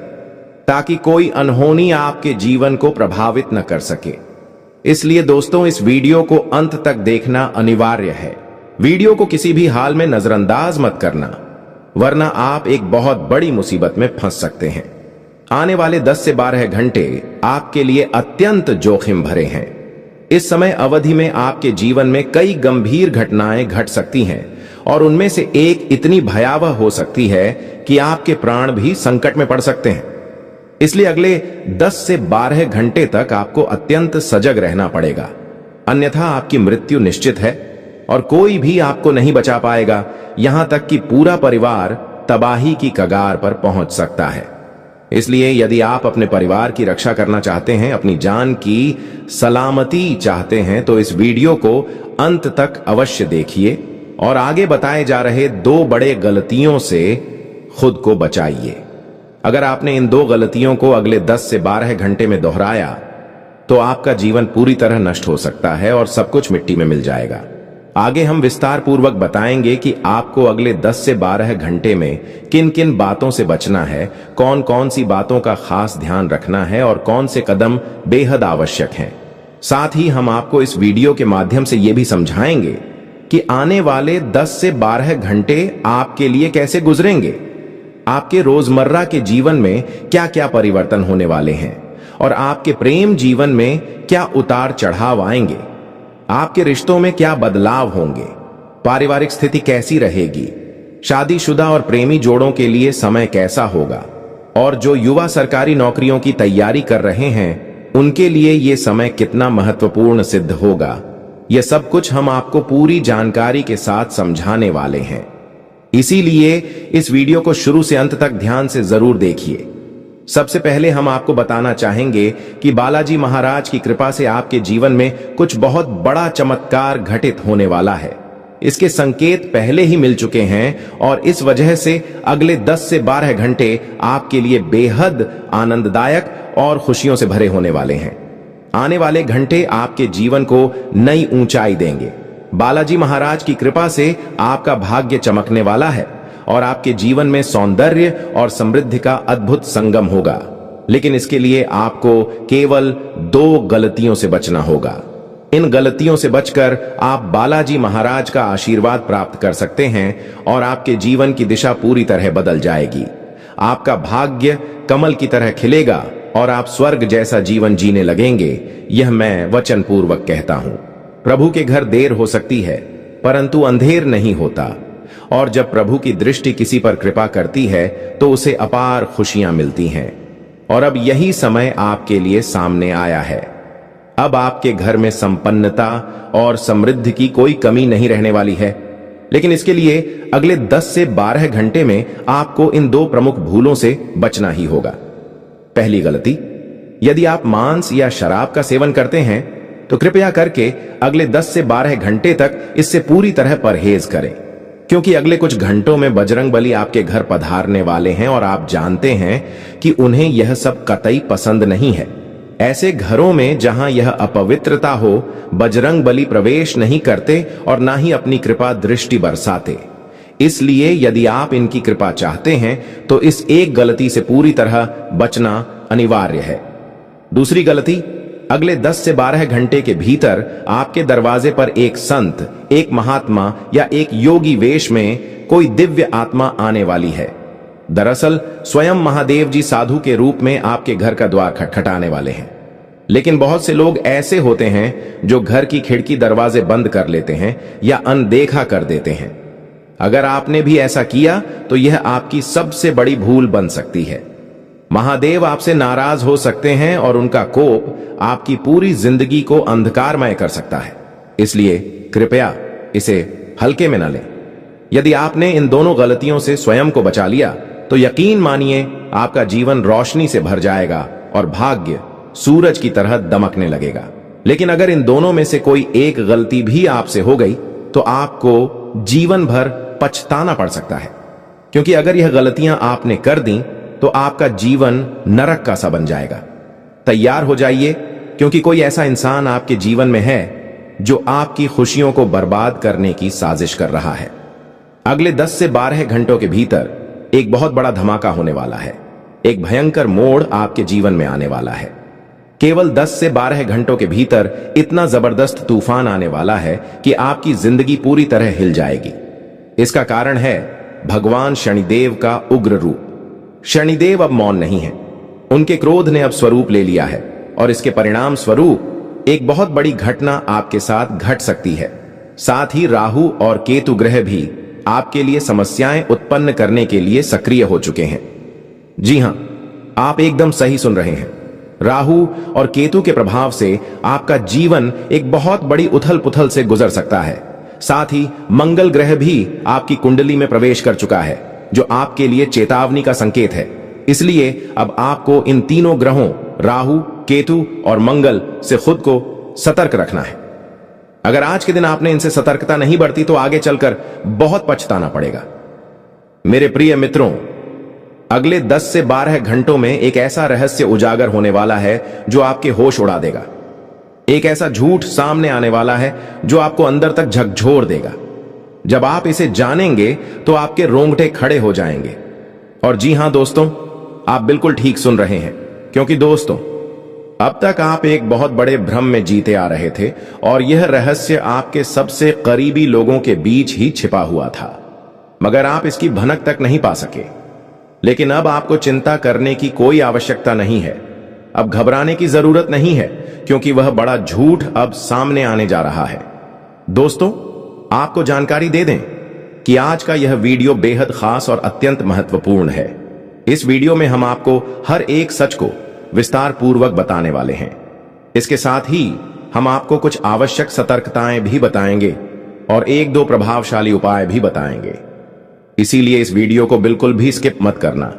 ताकि कोई अनहोनी आपके जीवन को प्रभावित न कर सके। इसलिए दोस्तों, इस वीडियो को अंत तक देखना अनिवार्य है। वीडियो को किसी भी हाल में नजरअंदाज मत करना, वरना आप एक बहुत बड़ी मुसीबत में फंस सकते हैं। आने वाले 10 से 12 घंटे आपके लिए अत्यंत जोखिम भरे हैं। इस समय अवधि में आपके जीवन में कई गंभीर घटनाएं घट सकती हैं, और उनमें से एक इतनी भयावह हो सकती है कि आपके प्राण भी संकट में पड़ सकते हैं। इसलिए अगले 10 से 12 घंटे तक आपको अत्यंत सजग रहना पड़ेगा, अन्यथा आपकी मृत्यु निश्चित है और कोई भी आपको नहीं बचा पाएगा। यहां तक कि पूरा परिवार तबाही की कगार पर पहुंच सकता है। इसलिए यदि आप अपने परिवार की रक्षा करना चाहते हैं, अपनी जान की सलामती चाहते हैं, तो इस वीडियो को अंत तक अवश्य देखिए और आगे बताए जा रहे 2 बड़े गलतियों से खुद को बचाइए। अगर आपने इन 2 गलतियों को अगले 10 से 12 घंटे में दोहराया तो आपका जीवन पूरी तरह नष्ट हो सकता है और सब कुछ मिट्टी में मिल जाएगा। आगे हम विस्तार पूर्वक बताएंगे कि आपको अगले 10 से 12 घंटे में किन किन बातों से बचना है, कौन कौन सी बातों का खास ध्यान रखना है और कौन से कदम बेहद आवश्यक हैं। साथ ही हम आपको इस वीडियो के माध्यम से यह भी समझाएंगे कि आने वाले 10 से 12 घंटे आपके लिए कैसे गुजरेंगे, आपके रोजमर्रा के जीवन में क्या क्या परिवर्तन होने वाले हैं, और आपके प्रेम जीवन में क्या उतार चढ़ाव आएंगे, आपके रिश्तों में क्या बदलाव होंगे, पारिवारिक स्थिति कैसी रहेगी, शादीशुदा और प्रेमी जोड़ों के लिए समय कैसा होगा, और जो युवा सरकारी नौकरियों की तैयारी कर रहे हैं उनके लिए यह समय कितना महत्वपूर्ण सिद्ध होगा। यह सब कुछ हम आपको पूरी जानकारी के साथ समझाने वाले हैं। इसीलिए इस वीडियो को शुरू से अंत तक ध्यान से जरूर देखिए। सबसे पहले हम आपको बताना चाहेंगे कि बालाजी महाराज की कृपा से आपके जीवन में कुछ बहुत बड़ा चमत्कार घटित होने वाला है। इसके संकेत पहले ही मिल चुके हैं और इस वजह से अगले 10 से 12 घंटे आपके लिए बेहद आनंददायक और खुशियों से भरे होने वाले हैं। आने वाले घंटे आपके जीवन को नई ऊंचाई देंगे। बालाजी महाराज की कृपा से आपका भाग्य चमकने वाला है और आपके जीवन में सौंदर्य और समृद्धि का अद्भुत संगम होगा। लेकिन इसके लिए आपको केवल 2 गलतियों से बचना होगा। इन गलतियों से बचकर आप बालाजी महाराज का आशीर्वाद प्राप्त कर सकते हैं और आपके जीवन की दिशा पूरी तरह बदल जाएगी। आपका भाग्य कमल की तरह खिलेगा और आप स्वर्ग जैसा जीवन जीने लगेंगे। यह मैं वचन पूर्वक कहता हूं। प्रभु के घर देर हो सकती है, परंतु अंधेर नहीं होता, और जब प्रभु की दृष्टि किसी पर कृपा करती है तो उसे अपार खुशियां मिलती हैं। और अब यही समय आपके लिए सामने आया है। अब आपके घर में संपन्नता और समृद्धि की कोई कमी नहीं रहने वाली है। लेकिन इसके लिए अगले 10 से 12 घंटे में आपको इन दो प्रमुख भूलों से बचना ही होगा। पहली गलती, यदि आप मांस या शराब का सेवन करते हैं तो कृपया करके अगले 10 से 12 घंटे तक इससे पूरी तरह परहेज करें, क्योंकि अगले कुछ घंटों में बजरंगबली आपके घर पधारने वाले हैं और आप जानते हैं कि उन्हें यह सब कतई पसंद नहीं है। ऐसे घरों में जहां यह अपवित्रता हो, बजरंगबली प्रवेश नहीं करते और ना ही अपनी कृपा दृष्टि बरसाते। इसलिए यदि आप इनकी कृपा चाहते हैं तो इस एक गलती से पूरी तरह बचना अनिवार्य है। दूसरी गलती, अगले 10 से 12 घंटे के भीतर आपके दरवाजे पर एक संत, एक महात्मा या एक योगी वेश में कोई दिव्य आत्मा आने वाली है। दरअसल स्वयं महादेव जी साधु के रूप में आपके घर का द्वार खटखटाने वाले हैं। लेकिन बहुत से लोग ऐसे होते हैं जो घर की खिड़की दरवाजे बंद कर लेते हैं या अनदेखा कर देते हैं। अगर आपने भी ऐसा किया तो यह आपकी सबसे बड़ी भूल बन सकती है। महादेव आपसे नाराज हो सकते हैं और उनका कोप आपकी पूरी जिंदगी को अंधकारमय कर सकता है। इसलिए कृपया इसे हल्के में न लें। यदि आपने इन दोनों गलतियों से स्वयं को बचा लिया तो यकीन मानिए आपका जीवन रोशनी से भर जाएगा और भाग्य सूरज की तरह दमकने लगेगा। लेकिन अगर इन दोनों में से कोई एक गलती भी आपसे हो गई तो आपको जीवन भर पछताना पड़ सकता है, क्योंकि अगर यह गलतियां आपने कर दी तो आपका जीवन नरक का सा बन जाएगा। तैयार हो जाइए, क्योंकि कोई ऐसा इंसान आपके जीवन में है जो आपकी खुशियों को बर्बाद करने की साजिश कर रहा है। अगले 10 से 12 घंटों के भीतर एक बहुत बड़ा धमाका होने वाला है। एक भयंकर मोड़ आपके जीवन में आने वाला है। केवल 10 से 12 घंटों के भीतर इतना जबरदस्त तूफान आने वाला है कि आपकी जिंदगी पूरी तरह हिल जाएगी। इसका कारण है भगवान शनिदेव का उग्र रूप। शनिदेव अब मौन नहीं है। उनके क्रोध ने अब स्वरूप ले लिया है और इसके परिणाम स्वरूप एक बहुत बड़ी घटना आपके साथ घट सकती है। साथ ही राहु और केतु ग्रह भी आपके लिए समस्याएं उत्पन्न करने के लिए सक्रिय हो चुके हैं। जी हां, आप एकदम सही सुन रहे हैं। राहु और केतु के प्रभाव से आपका जीवन एक बहुत बड़ी उथल पुथल से गुजर सकता है। साथ ही मंगल ग्रह भी आपकी कुंडली में प्रवेश कर चुका है, जो आपके लिए चेतावनी का संकेत है। इसलिए अब आपको इन तीनों ग्रहों राहु, केतु और मंगल से खुद को सतर्क रखना है। अगर आज के दिन आपने इनसे सतर्कता नहीं बरती तो आगे चलकर बहुत पछताना पड़ेगा। मेरे प्रिय मित्रों, अगले 10 से 12 घंटों में एक ऐसा रहस्य उजागर होने वाला है जो आपके होश उड़ा देगा। एक ऐसा झूठ सामने आने वाला है जो आपको अंदर तक झकझोर देगा। जब आप इसे जानेंगे तो आपके रोंगटे खड़े हो जाएंगे। और जी हां दोस्तों, आप बिल्कुल ठीक सुन रहे हैं, क्योंकि दोस्तों अब तक आप एक बहुत बड़े भ्रम में जीते आ रहे थे और यह रहस्य आपके सबसे करीबी लोगों के बीच ही छिपा हुआ था, मगर आप इसकी भनक तक नहीं पा सके। लेकिन अब आपको चिंता करने की कोई आवश्यकता नहीं है। अब घबराने की जरूरत नहीं है, क्योंकि वह बड़ा झूठ अब सामने आने जा रहा है। दोस्तों, आपको जानकारी दे दें कि आज का यह वीडियो बेहद खास और अत्यंत महत्वपूर्ण है। इस वीडियो में हम आपको हर एक सच को विस्तार पूर्वक बताने वाले हैं। इसके साथ ही हम आपको कुछ आवश्यक सतर्कताएं भी बताएंगे और एक दो प्रभावशाली उपाय भी बताएंगे। इसीलिए इस वीडियो को बिल्कुल भी स्किप मत करना।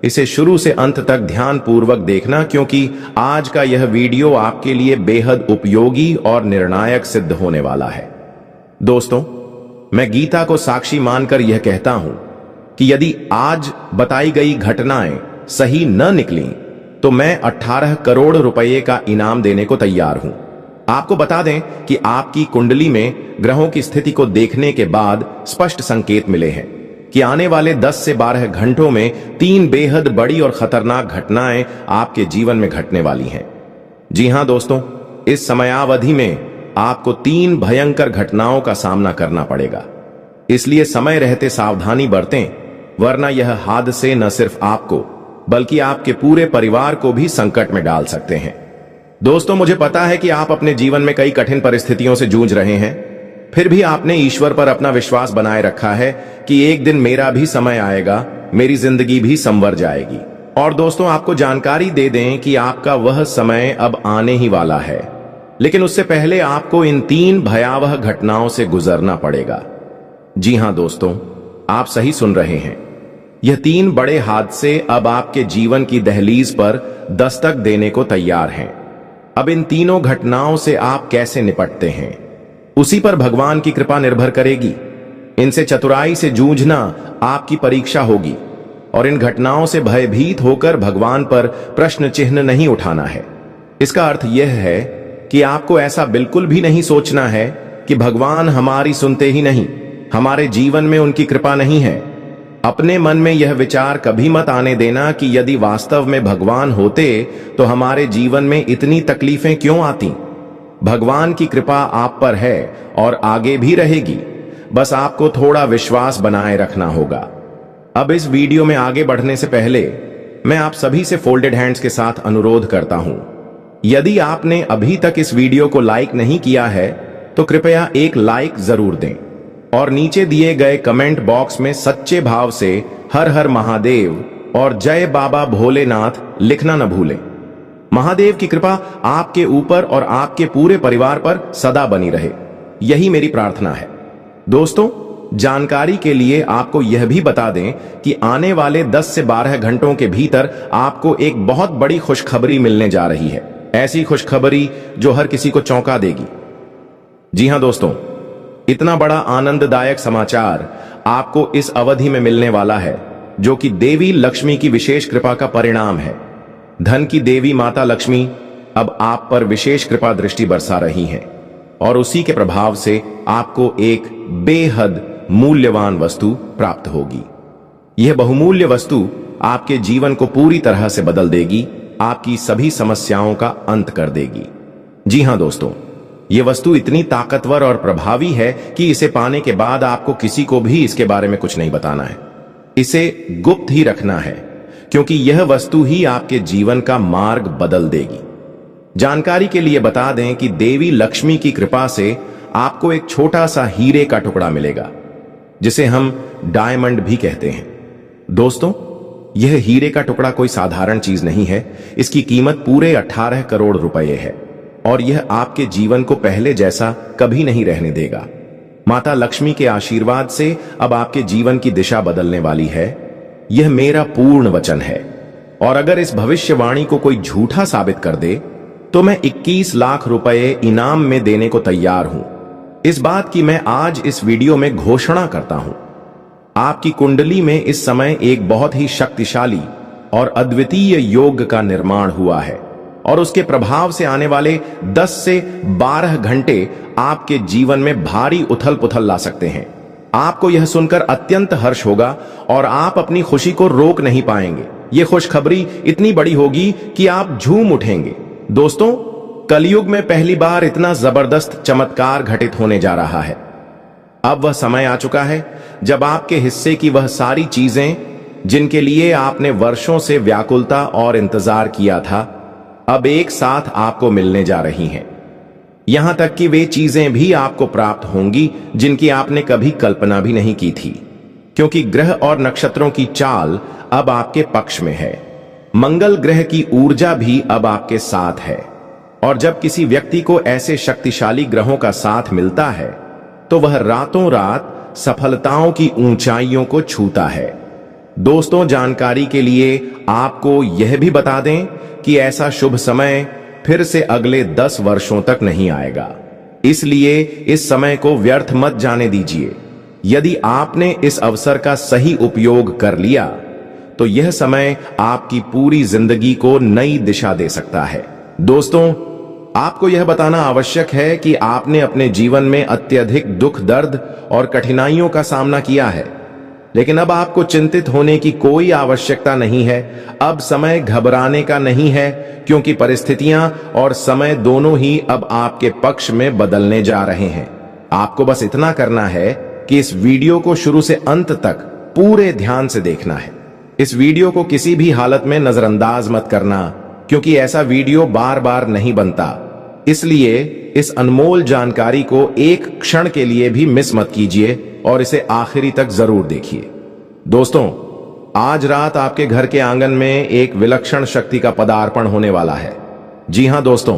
इसे शुरू से अंत तक ध्यान पूर्वक देखना, क्योंकि आज का यह वीडियो आपके लिए बेहद उपयोगी और निर्णायक सिद्ध होने वाला है। दोस्तों, मैं गीता को साक्षी मानकर यह कहता हूं कि यदि आज बताई गई घटनाएं सही न निकली तो मैं 18 करोड़ रुपए का इनाम देने को तैयार हूं। आपको बता दें कि आपकी कुंडली में ग्रहों की स्थिति को देखने के बाद स्पष्ट संकेत मिले हैं कि आने वाले 10 से 12 घंटों में 3 बेहद बड़ी और खतरनाक घटनाएं आपके जीवन में घटने वाली हैं। जी हां दोस्तों, इस समयावधि में आपको 3 भयंकर घटनाओं का सामना करना पड़ेगा। इसलिए समय रहते सावधानी बरतें, वरना यह हादसे न सिर्फ आपको बल्कि आपके पूरे परिवार को भी संकट में डाल सकते हैं। दोस्तों, मुझे पता है कि आप अपने जीवन में कई कठिन परिस्थितियों से जूझ रहे हैं, फिर भी आपने ईश्वर पर अपना विश्वास बनाए रखा है कि एक दिन मेरा भी समय आएगा, मेरी जिंदगी भी संवर जाएगी। और दोस्तों आपको जानकारी दे दें कि आपका वह समय अब आने ही वाला है, लेकिन उससे पहले आपको इन 3 भयावह घटनाओं से गुजरना पड़ेगा। जी हां दोस्तों, आप सही सुन रहे हैं। यह 3 बड़े हादसे अब आपके जीवन की दहलीज पर दस्तक देने को तैयार हैं। अब इन तीनों घटनाओं से आप कैसे निपटते हैं, उसी पर भगवान की कृपा निर्भर करेगी। इनसे चतुराई से जूझना आपकी परीक्षा होगी और इन घटनाओं से भयभीत होकर भगवान पर प्रश्न चिन्ह नहीं उठाना है। इसका अर्थ यह है कि आपको ऐसा बिल्कुल भी नहीं सोचना है कि भगवान हमारी सुनते ही नहीं, हमारे जीवन में उनकी कृपा नहीं है। अपने मन में यह विचार कभी मत आने देना कि यदि वास्तव में भगवान होते तो हमारे जीवन में इतनी तकलीफें क्यों आती। भगवान की कृपा आप पर है और आगे भी रहेगी, बस आपको थोड़ा विश्वास बनाए रखना होगा। अब इस वीडियो में आगे बढ़ने से पहले मैं आप सभी से फोल्डेड हैंड्स के साथ अनुरोध करता हूं, यदि आपने अभी तक इस वीडियो को लाइक नहीं किया है तो कृपया एक लाइक जरूर दें और नीचे दिए गए कमेंट बॉक्स में सच्चे भाव से हर हर महादेव और जय बाबा भोलेनाथ लिखना न भूलें। महादेव की कृपा आपके ऊपर और आपके पूरे परिवार पर सदा बनी रहे, यही मेरी प्रार्थना है। दोस्तों, जानकारी के लिए आपको यह भी बता दें कि आने वाले 10 से 12 घंटों के भीतर आपको एक बहुत बड़ी खुशखबरी मिलने जा रही है। ऐसी खुशखबरी जो हर किसी को चौंका देगी। जी हां दोस्तों, इतना बड़ा आनंददायक समाचार आपको इस अवधि में मिलने वाला है जो कि देवी लक्ष्मी की विशेष कृपा का परिणाम है। धन की देवी माता लक्ष्मी अब आप पर विशेष कृपा दृष्टि बरसा रही हैं और उसी के प्रभाव से आपको एक बेहद मूल्यवान वस्तु प्राप्त होगी। यह बहुमूल्य वस्तु आपके जीवन को पूरी तरह से बदल देगी, आपकी सभी समस्याओं का अंत कर देगी। जी हां दोस्तों, यह वस्तु इतनी ताकतवर और प्रभावी है कि इसे पाने के बाद आपको किसी को भी इसके बारे में कुछ नहीं बताना है। इसे गुप्त ही रखना है क्योंकि यह वस्तु ही आपके जीवन का मार्ग बदल देगी। जानकारी के लिए बता दें कि देवी लक्ष्मी की कृपा से आपको एक छोटा सा हीरे का टुकड़ा मिलेगा जिसे हम डायमंड भी कहते हैं। दोस्तों, यह हीरे का टुकड़ा कोई साधारण चीज नहीं है। इसकी कीमत पूरे 18 करोड़ रुपए है और यह आपके जीवन को पहले जैसा कभी नहीं रहने देगा। माता लक्ष्मी के आशीर्वाद से अब आपके जीवन की दिशा बदलने वाली है, यह मेरा पूर्ण वचन है। और अगर इस भविष्यवाणी को कोई झूठा साबित कर दे तो मैं 21 लाख रुपए इनाम में देने को तैयार हूं। इस बात की मैं आज इस वीडियो में घोषणा करता हूं। आपकी कुंडली में इस समय एक बहुत ही शक्तिशाली और अद्वितीय योग का निर्माण हुआ है और उसके प्रभाव से आने वाले 10 से 12 घंटे आपके जीवन में भारी उथल पुथल ला सकते हैं। आपको यह सुनकर अत्यंत हर्ष होगा और आप अपनी खुशी को रोक नहीं पाएंगे। यह खुशखबरी इतनी बड़ी होगी कि आप झूम उठेंगे। दोस्तों, कलयुग में पहली बार इतना जबरदस्त चमत्कार घटित होने जा रहा है। अब वह समय आ चुका है जब आपके हिस्से की वह सारी चीजें जिनके लिए आपने वर्षों से व्याकुलता और इंतजार किया था, अब एक साथ आपको मिलने जा रही हैं। यहां तक कि वे चीजें भी आपको प्राप्त होंगी जिनकी आपने कभी कल्पना भी नहीं की थी, क्योंकि ग्रह और नक्षत्रों की चाल अब आपके पक्ष में है। मंगल ग्रह की ऊर्जा भी अब आपके साथ है और जब किसी व्यक्ति को ऐसे शक्तिशाली ग्रहों का साथ मिलता है तो वह रातों रात सफलताओं की ऊंचाइयों को छूता है। दोस्तों, जानकारी के लिए आपको यह भी बता दें कि ऐसा शुभ समय फिर से अगले 10 वर्षों तक नहीं आएगा, इसलिए इस समय को व्यर्थ मत जाने दीजिए। यदि आपने इस अवसर का सही उपयोग कर लिया तो यह समय आपकी पूरी जिंदगी को नई दिशा दे सकता है। दोस्तों, आपको यह बताना आवश्यक है कि आपने अपने जीवन में अत्यधिक दुख, दर्द और कठिनाइयों का सामना किया है, लेकिन अब आपको चिंतित होने की कोई आवश्यकता नहीं है। अब समय घबराने का नहीं है, क्योंकि परिस्थितियां और समय दोनों ही अब आपके पक्ष में बदलने जा रहे हैं। आपको बस इतना करना है कि इस वीडियो को शुरू से अंत तक पूरे ध्यान से देखना है। इस वीडियो को किसी भी हालत में नजरअंदाज मत करना, क्योंकि ऐसा वीडियो बार बार नहीं बनता। इसलिए इस अनमोल जानकारी को एक क्षण के लिए भी मिस मत कीजिए और इसे आखिरी तक जरूर देखिए। दोस्तों, आज रात आपके घर के आंगन में एक विलक्षण शक्ति का पदार्पण होने वाला है। जी हां दोस्तों,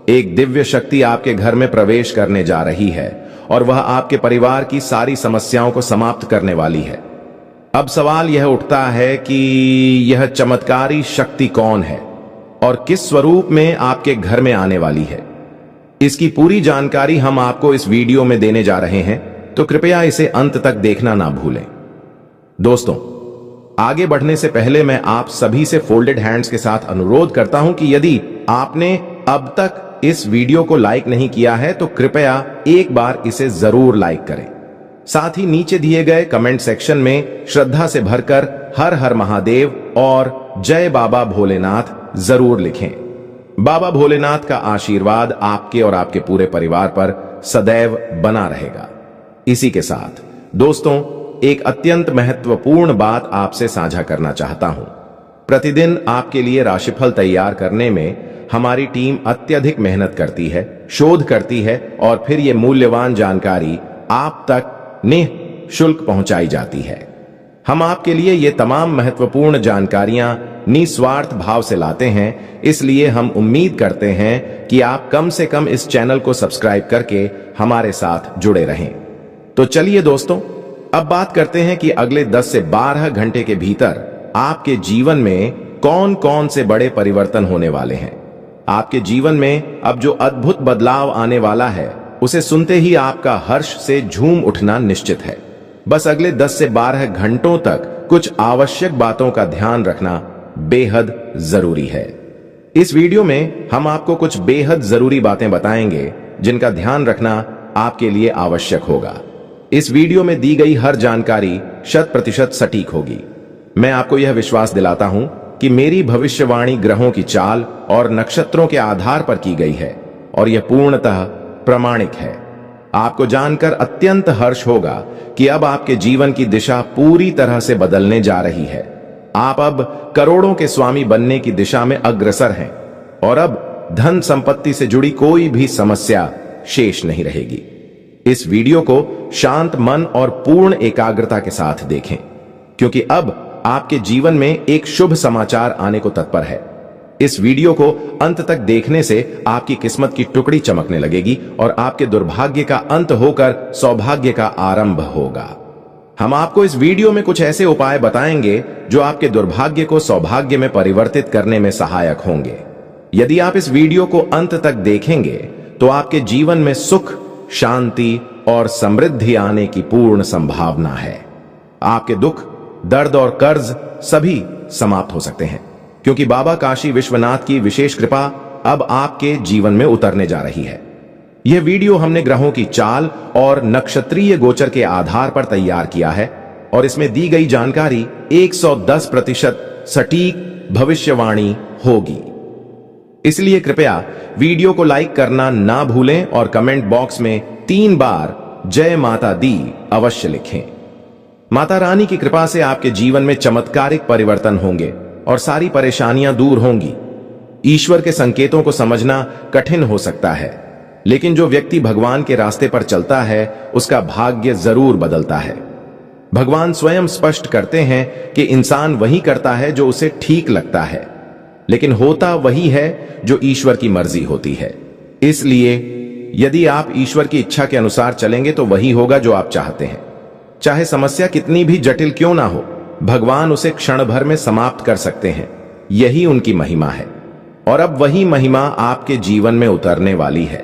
एक दिव्य शक्ति आपके घर में प्रवेश करने जा रही है और वह आपके परिवार की सारी समस्याओं को समाप्त करने वाली है। अब सवाल यह उठता है कि यह चमत्कारी शक्ति कौन है और किस स्वरूप में आपके घर में आने वाली है। इसकी पूरी जानकारी हम आपको इस वीडियो में देने जा रहे हैं, तो कृपया इसे अंत तक देखना ना भूलें। दोस्तों, आगे बढ़ने से पहले मैं आप सभी से फोल्डेड हैंड्स के साथ अनुरोध करता हूं कि यदि आपने अब तक इस वीडियो को लाइक नहीं किया है तो कृपया एक बार इसे जरूर लाइक करें। साथ ही नीचे दिए गए कमेंट सेक्शन में श्रद्धा से भरकर हर हर महादेव और जय बाबा भोलेनाथ जरूर लिखें। बाबा भोलेनाथ का आशीर्वाद आपके और आपके पूरे परिवार पर सदैव बना रहेगा। इसी के साथ दोस्तों, एक अत्यंत महत्वपूर्ण बात आपसे साझा करना चाहता हूं। प्रतिदिन आपके लिए राशिफल तैयार करने में हमारी टीम अत्यधिक मेहनत करती है, शोध करती है और फिर यह मूल्यवान जानकारी आप तक निःशुल्क पहुंचाई जाती है। हम आपके लिए ये तमाम महत्वपूर्ण जानकारियां निस्वार्थ भाव से लाते हैं, इसलिए हम उम्मीद करते हैं कि आप कम से कम इस चैनल को सब्सक्राइब करके हमारे साथ जुड़े रहें। तो चलिए दोस्तों, अब बात करते हैं कि अगले 10 से 12 घंटे के भीतर आपके जीवन में कौन कौन से बड़े परिवर्तन होने वाले हैं। आपके जीवन में अब जो अद्भुत बदलाव आने वाला है, उसे सुनते ही आपका हर्ष से झूम उठना निश्चित है। बस अगले 10 से 12 घंटों तक कुछ आवश्यक बातों का ध्यान रखना बेहद जरूरी है। इस वीडियो में हम आपको कुछ बेहद जरूरी बातें बताएंगे जिनका ध्यान रखना आपके लिए आवश्यक होगा। इस वीडियो में दी गई हर जानकारी 100% सटीक होगी। मैं आपको यह विश्वास दिलाता हूं कि मेरी भविष्यवाणी ग्रहों की चाल और नक्षत्रों के आधार पर की गई है और यह पूर्णतः प्रामाणिक है। आपको जानकर अत्यंत हर्ष होगा कि अब आपके जीवन की दिशा पूरी तरह से बदलने जा रही है। आप अब करोड़ों के स्वामी बनने की दिशा में अग्रसर हैं और अब धन संपत्ति से जुड़ी कोई भी समस्या शेष नहीं रहेगी। इस वीडियो को शांत मन और पूर्ण एकाग्रता के साथ देखें, क्योंकि अब आपके जीवन में एक शुभ समाचार आने को तत्पर है। इस वीडियो को अंत तक देखने से आपकी किस्मत की टुकड़ी चमकने लगेगी और आपके दुर्भाग्य का अंत होकर सौभाग्य का आरंभ होगा। हम आपको इस वीडियो में कुछ ऐसे उपाय बताएंगे जो आपके दुर्भाग्य को सौभाग्य में परिवर्तित करने में सहायक होंगे। यदि आप इस वीडियो को अंत तक देखेंगे तो आपके जीवन में सुख, शांति और समृद्धि आने की पूर्ण संभावना है। आपके दुख, दर्द और कर्ज सभी समाप्त हो सकते हैं, क्योंकि बाबा काशी विश्वनाथ की विशेष कृपा अब आपके जीवन में उतरने जा रही है। यह वीडियो हमने ग्रहों की चाल और नक्षत्रीय गोचर के आधार पर तैयार किया है और इसमें दी गई जानकारी 110% सटीक भविष्यवाणी होगी। इसलिए कृपया वीडियो को लाइक करना ना भूलें और कमेंट बॉक्स में 3 बार जय माता दी अवश्य लिखें। माता रानी की कृपा से आपके जीवन में चमत्कारिक परिवर्तन होंगे और सारी परेशानियां दूर होंगी। ईश्वर के संकेतों को समझना कठिन हो सकता है, लेकिन जो व्यक्ति भगवान के रास्ते पर चलता है उसका भाग्य जरूर बदलता है। भगवान स्वयं स्पष्ट करते हैं कि इंसान वही करता है जो उसे ठीक लगता है, लेकिन होता वही है जो ईश्वर की मर्जी होती है। इसलिए यदि आप ईश्वर की इच्छा के अनुसार चलेंगे तो वही होगा जो आप चाहते हैं। चाहे समस्या कितनी भी जटिल क्यों ना हो, भगवान उसे क्षण भर में समाप्त कर सकते हैं। यही उनकी महिमा है और अब वही महिमा आपके जीवन में उतरने वाली है।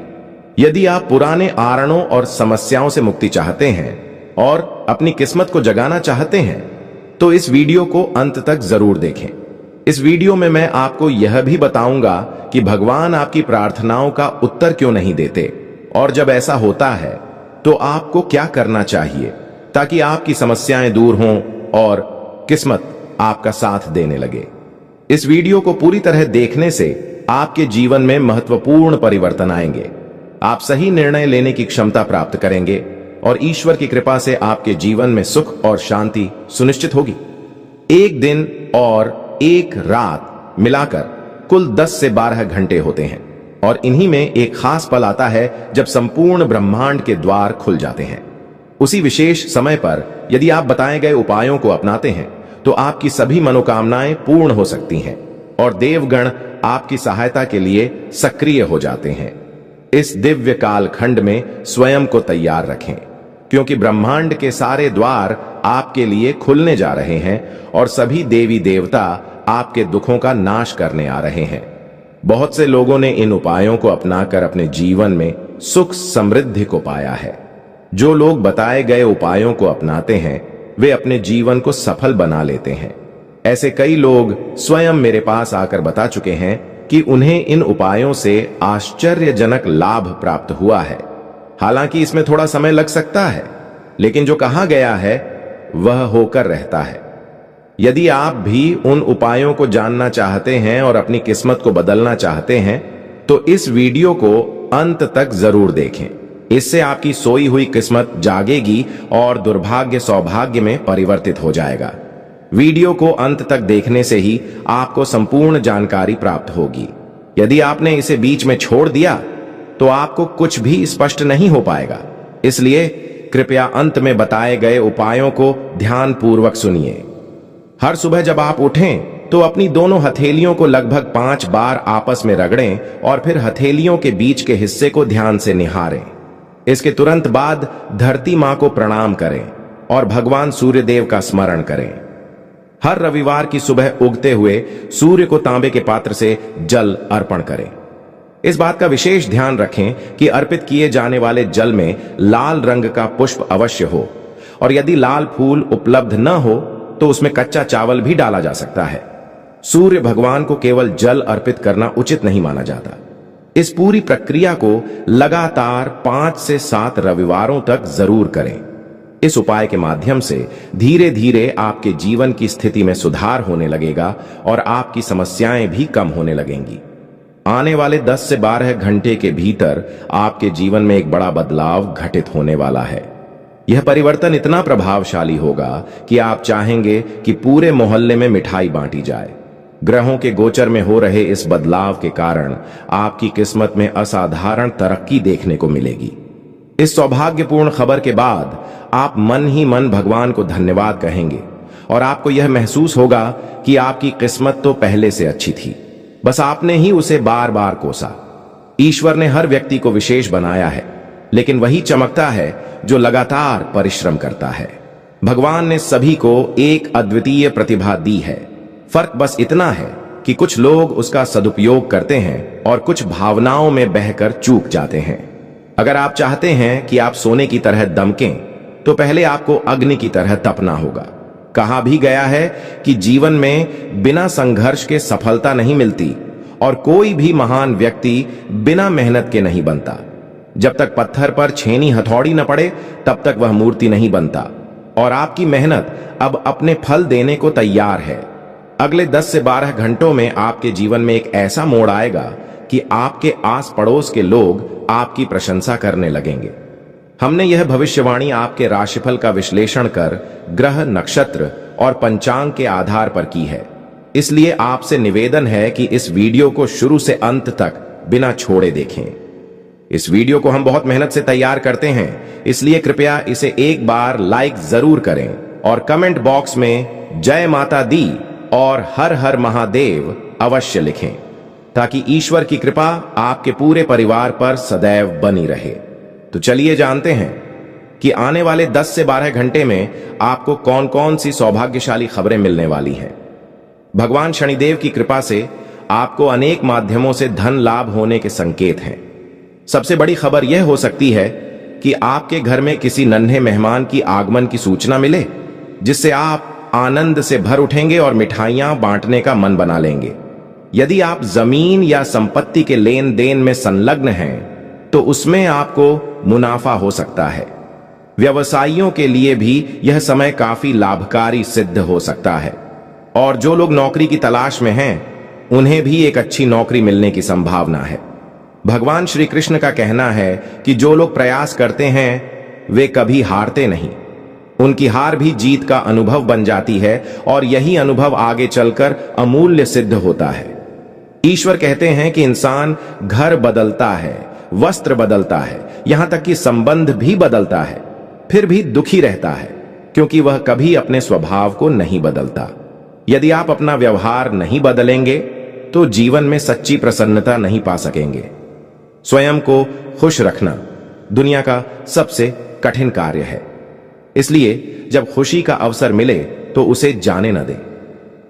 यदि आप पुराने आरणों और समस्याओं से मुक्ति चाहते हैं और अपनी किस्मत को जगाना चाहते हैं तो इस वीडियो को अंत तक जरूर देखें। इस वीडियो में मैं आपको यह भी बताऊंगा कि भगवान आपकी प्रार्थनाओं का उत्तर क्यों नहीं देते और जब ऐसा होता है तो आपको क्या करना चाहिए ताकि आपकी समस्याएं दूर हों और किस्मत आपका साथ देने लगे। इस वीडियो को पूरी तरह देखने से आपके जीवन में महत्वपूर्ण परिवर्तन आएंगे। आप सही निर्णय लेने की क्षमता प्राप्त करेंगे और ईश्वर की कृपा से आपके जीवन में सुख और शांति सुनिश्चित होगी। एक दिन और एक रात मिलाकर कुल 10 से 12 घंटे होते हैं और इन्हीं में एक खास पल आता है जब संपूर्ण ब्रह्मांड के द्वार खुल जाते हैं। उसी विशेष समय पर यदि आप बताए गए उपायों को अपनाते हैं तो आपकी सभी मनोकामनाएं पूर्ण हो सकती हैं और देवगण आपकी सहायता के लिए सक्रिय हो जाते हैं। इस दिव्य कालखंड में स्वयं को तैयार रखें, क्योंकि ब्रह्मांड के सारे द्वार आपके लिए खुलने जा रहे हैं और सभी देवी देवता आपके दुखों का नाश करने आ रहे हैं। बहुत से लोगों ने इन उपायों को अपनाकर अपने जीवन में सुख समृद्धि को पाया है। जो लोग बताए गए उपायों को अपनाते हैं वे अपने जीवन को सफल बना लेते हैं। ऐसे कई लोग स्वयं मेरे पास आकर बता चुके हैं कि उन्हें इन उपायों से आश्चर्यजनक लाभ प्राप्त हुआ है। हालांकि इसमें थोड़ा समय लग सकता है, लेकिन जो कहा गया है वह होकर रहता है। यदि आप भी उन उपायों को जानना चाहते हैं और अपनी किस्मत को बदलना चाहते हैं तो इस वीडियो को अंत तक जरूर देखें। इससे आपकी सोई हुई किस्मत जागेगी और दुर्भाग्य सौभाग्य में परिवर्तित हो जाएगा। वीडियो को अंत तक देखने से ही आपको संपूर्ण जानकारी प्राप्त होगी। यदि आपने इसे बीच में छोड़ दिया तो आपको कुछ भी स्पष्ट नहीं हो पाएगा। इसलिए कृपया अंत में बताए गए उपायों को ध्यानपूर्वक सुनिए। हर सुबह जब आप उठें तो अपनी दोनों हथेलियों को लगभग 5 बार आपस में रगड़ें और फिर हथेलियों के बीच के हिस्से को ध्यान से निहारें। इसके तुरंत बाद धरती मां को प्रणाम करें और भगवान सूर्यदेव का स्मरण करें। हर रविवार की सुबह उगते हुए सूर्य को तांबे के पात्र से जल अर्पण करें। इस बात का विशेष ध्यान रखें कि अर्पित किए जाने वाले जल में लाल रंग का पुष्प अवश्य हो, और यदि लाल फूल उपलब्ध न हो तो उसमें कच्चा चावल भी डाला जा सकता है। सूर्य भगवान को केवल जल अर्पित करना उचित नहीं माना जाता। इस पूरी प्रक्रिया को लगातार 5 से 7 रविवारों तक जरूर करें। इस उपाय के माध्यम से धीरे धीरे आपके जीवन की स्थिति में सुधार होने लगेगा और आपकी समस्याएं भी कम होने लगेंगी। आने वाले 10 से 12 घंटे के भीतर आपके जीवन में एक बड़ा बदलाव घटित होने वाला है। यह परिवर्तन इतना प्रभावशाली होगा कि आप चाहेंगे कि पूरे मोहल्ले में मिठाई बांटी जाए। ग्रहों के गोचर में हो रहे इस बदलाव के कारण आपकी किस्मत में असाधारण तरक्की देखने को मिलेगी। इस सौभाग्यपूर्ण खबर के बाद आप मन ही मन भगवान को धन्यवाद कहेंगे और आपको यह महसूस होगा कि आपकी किस्मत तो पहले से अच्छी थी, बस आपने ही उसे बार बार कोसा। ईश्वर ने हर व्यक्ति को विशेष बनाया है, लेकिन वही चमकता है जो लगातार परिश्रम करता है। भगवान ने सभी को एक अद्वितीय प्रतिभा दी है। फर्क बस इतना है कि कुछ लोग उसका सदुपयोग करते हैं और कुछ भावनाओं में बहकर चूक जाते हैं। अगर आप चाहते हैं कि आप सोने की तरह दमकें तो पहले आपको अग्नि की तरह तपना होगा। कहा भी गया है कि जीवन में बिना संघर्ष के सफलता नहीं मिलती और कोई भी महान व्यक्ति बिना मेहनत के नहीं बनता। जब तक पत्थर पर छेनी हथौड़ी न पड़े तब तक वह मूर्ति नहीं बनता, और आपकी मेहनत अब अपने फल देने को तैयार है। अगले 10 से 12 घंटों में आपके जीवन में एक ऐसा मोड़ आएगा कि आपके आस पड़ोस के लोग आपकी प्रशंसा करने लगेंगे। हमने यह भविष्यवाणी आपके राशिफल का विश्लेषण कर ग्रह, नक्षत्र और पंचांग के आधार पर की है। इसलिए आपसे निवेदन है कि इस वीडियो को शुरू से अंत तक बिना छोड़े देखें। इस वीडियो को हम बहुत मेहनत से तैयार करते हैं, इसलिए कृपया इसे एक बार लाइक जरूर करें और कमेंट बॉक्स में जय माता दी और हर हर महादेव अवश्य लिखें, ताकि ईश्वर की कृपा आपके पूरे परिवार पर सदैव बनी रहे। तो चलिए जानते हैं कि आने वाले 10 से 12 घंटे में आपको कौन कौन सी सौभाग्यशाली खबरें मिलने वाली हैं। भगवान शनिदेव की कृपा से आपको अनेक माध्यमों से धन लाभ होने के संकेत हैं। सबसे बड़ी खबर यह हो सकती है कि आपके घर में किसी नन्हे मेहमान की आगमन की सूचना मिले, जिससे आप आनंद से भर उठेंगे और मिठाइयां बांटने का मन बना लेंगे। यदि आप जमीन या संपत्ति के लेन देन में संलग्न हैं तो उसमें आपको मुनाफा हो सकता है। व्यवसायियों के लिए भी यह समय काफी लाभकारी सिद्ध हो सकता है, और जो लोग नौकरी की तलाश में हैं उन्हें भी एक अच्छी नौकरी मिलने की संभावना है। भगवान श्री कृष्ण का कहना है कि जो लोग प्रयास करते हैं वे कभी हारते नहीं। उनकी हार भी जीत का अनुभव बन जाती है और यही अनुभव आगे चलकर अमूल्य सिद्ध होता है। ईश्वर कहते हैं कि इंसान घर बदलता है, वस्त्र बदलता है, यहां तक कि संबंध भी बदलता है, फिर भी दुखी रहता है। क्योंकि वह कभी अपने स्वभाव को नहीं बदलता। यदि आप अपना व्यवहार नहीं बदलेंगे तो जीवन में सच्ची प्रसन्नता नहीं पा सकेंगे। स्वयं को खुश रखना दुनिया का सबसे कठिन कार्य है, इसलिए जब खुशी का अवसर मिले तो उसे जाने न दें।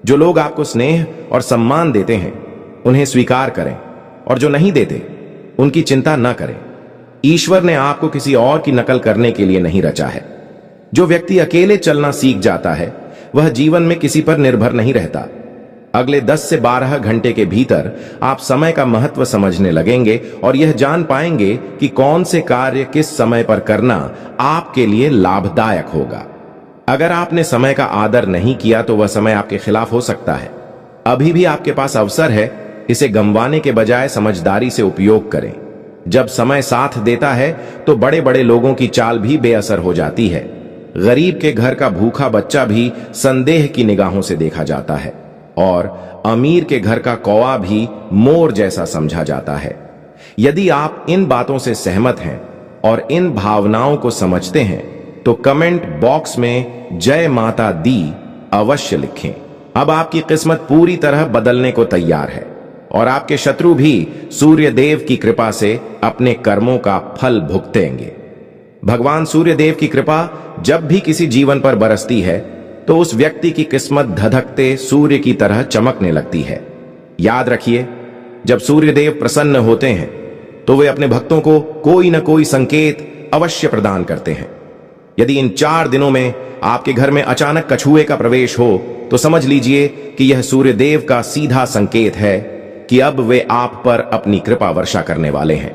जो लोग आपको स्नेह और सम्मान देते हैं उन्हें स्वीकार करें, और जो नहीं देते उनकी चिंता न करें। ईश्वर ने आपको किसी और की नकल करने के लिए नहीं रचा है। जो व्यक्ति अकेले चलना सीख जाता है वह जीवन में किसी पर निर्भर नहीं रहता। अगले 10 से 12 घंटे के भीतर आप समय का महत्व समझने लगेंगे और यह जान पाएंगे कि कौन से कार्य किस समय पर करना आपके लिए लाभदायक होगा। अगर आपने समय का आदर नहीं किया तो वह समय आपके खिलाफ हो सकता है। अभी भी आपके पास अवसर है, इसे गंवाने के बजाय समझदारी से उपयोग करें। जब समय साथ देता है तो बड़े बड़े लोगों की चाल भी बेअसर हो जाती है। गरीब के घर का भूखा बच्चा भी संदेह की निगाहों से देखा जाता है, और अमीर के घर का कौवा भी मोर जैसा समझा जाता है। यदि आप इन बातों से सहमत हैं और इन भावनाओं को समझते हैं तो कमेंट बॉक्स में जय माता दी अवश्य लिखें। अब आपकी किस्मत पूरी तरह बदलने को तैयार है और आपके शत्रु भी सूर्य देव की कृपा से अपने कर्मों का फल भुगतेंगे। भगवान सूर्य देव की कृपा जब भी किसी जीवन पर बरसती है तो उस व्यक्ति की किस्मत धधकते सूर्य की तरह चमकने लगती है। याद रखिए, जब सूर्य देव प्रसन्न होते हैं तो वे अपने भक्तों को कोई न कोई संकेत अवश्य प्रदान करते हैं। यदि इन 4 दिनों में आपके घर में अचानक कछुए का प्रवेश हो तो समझ लीजिए कि यह सूर्य देव का सीधा संकेत है कि अब वे आप पर अपनी कृपा वर्षा करने वाले हैं।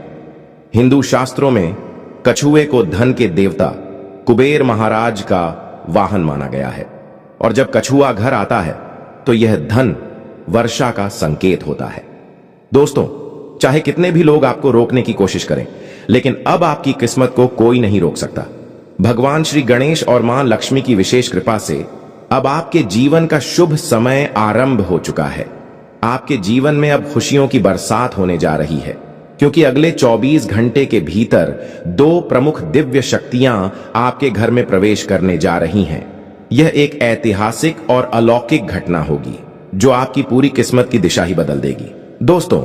हिंदू शास्त्रों में कछुए को धन के देवता कुबेर महाराज का वाहन माना गया है, और जब कछुआ घर आता है तो यह धन वर्षा का संकेत होता है। दोस्तों, चाहे कितने भी लोग आपको रोकने की कोशिश करें, लेकिन अब आपकी किस्मत को कोई नहीं रोक सकता। भगवान श्री गणेश और मां लक्ष्मी की विशेष कृपा से अब आपके जीवन का शुभ समय आरंभ हो चुका है। आपके जीवन में अब खुशियों की बरसात होने जा रही है, क्योंकि अगले 24 घंटे के भीतर 2 प्रमुख दिव्य शक्तियां आपके घर में प्रवेश करने जा रही हैं। यह एक ऐतिहासिक और अलौकिक घटना होगी जो आपकी पूरी किस्मत की दिशा ही बदल देगी। दोस्तों,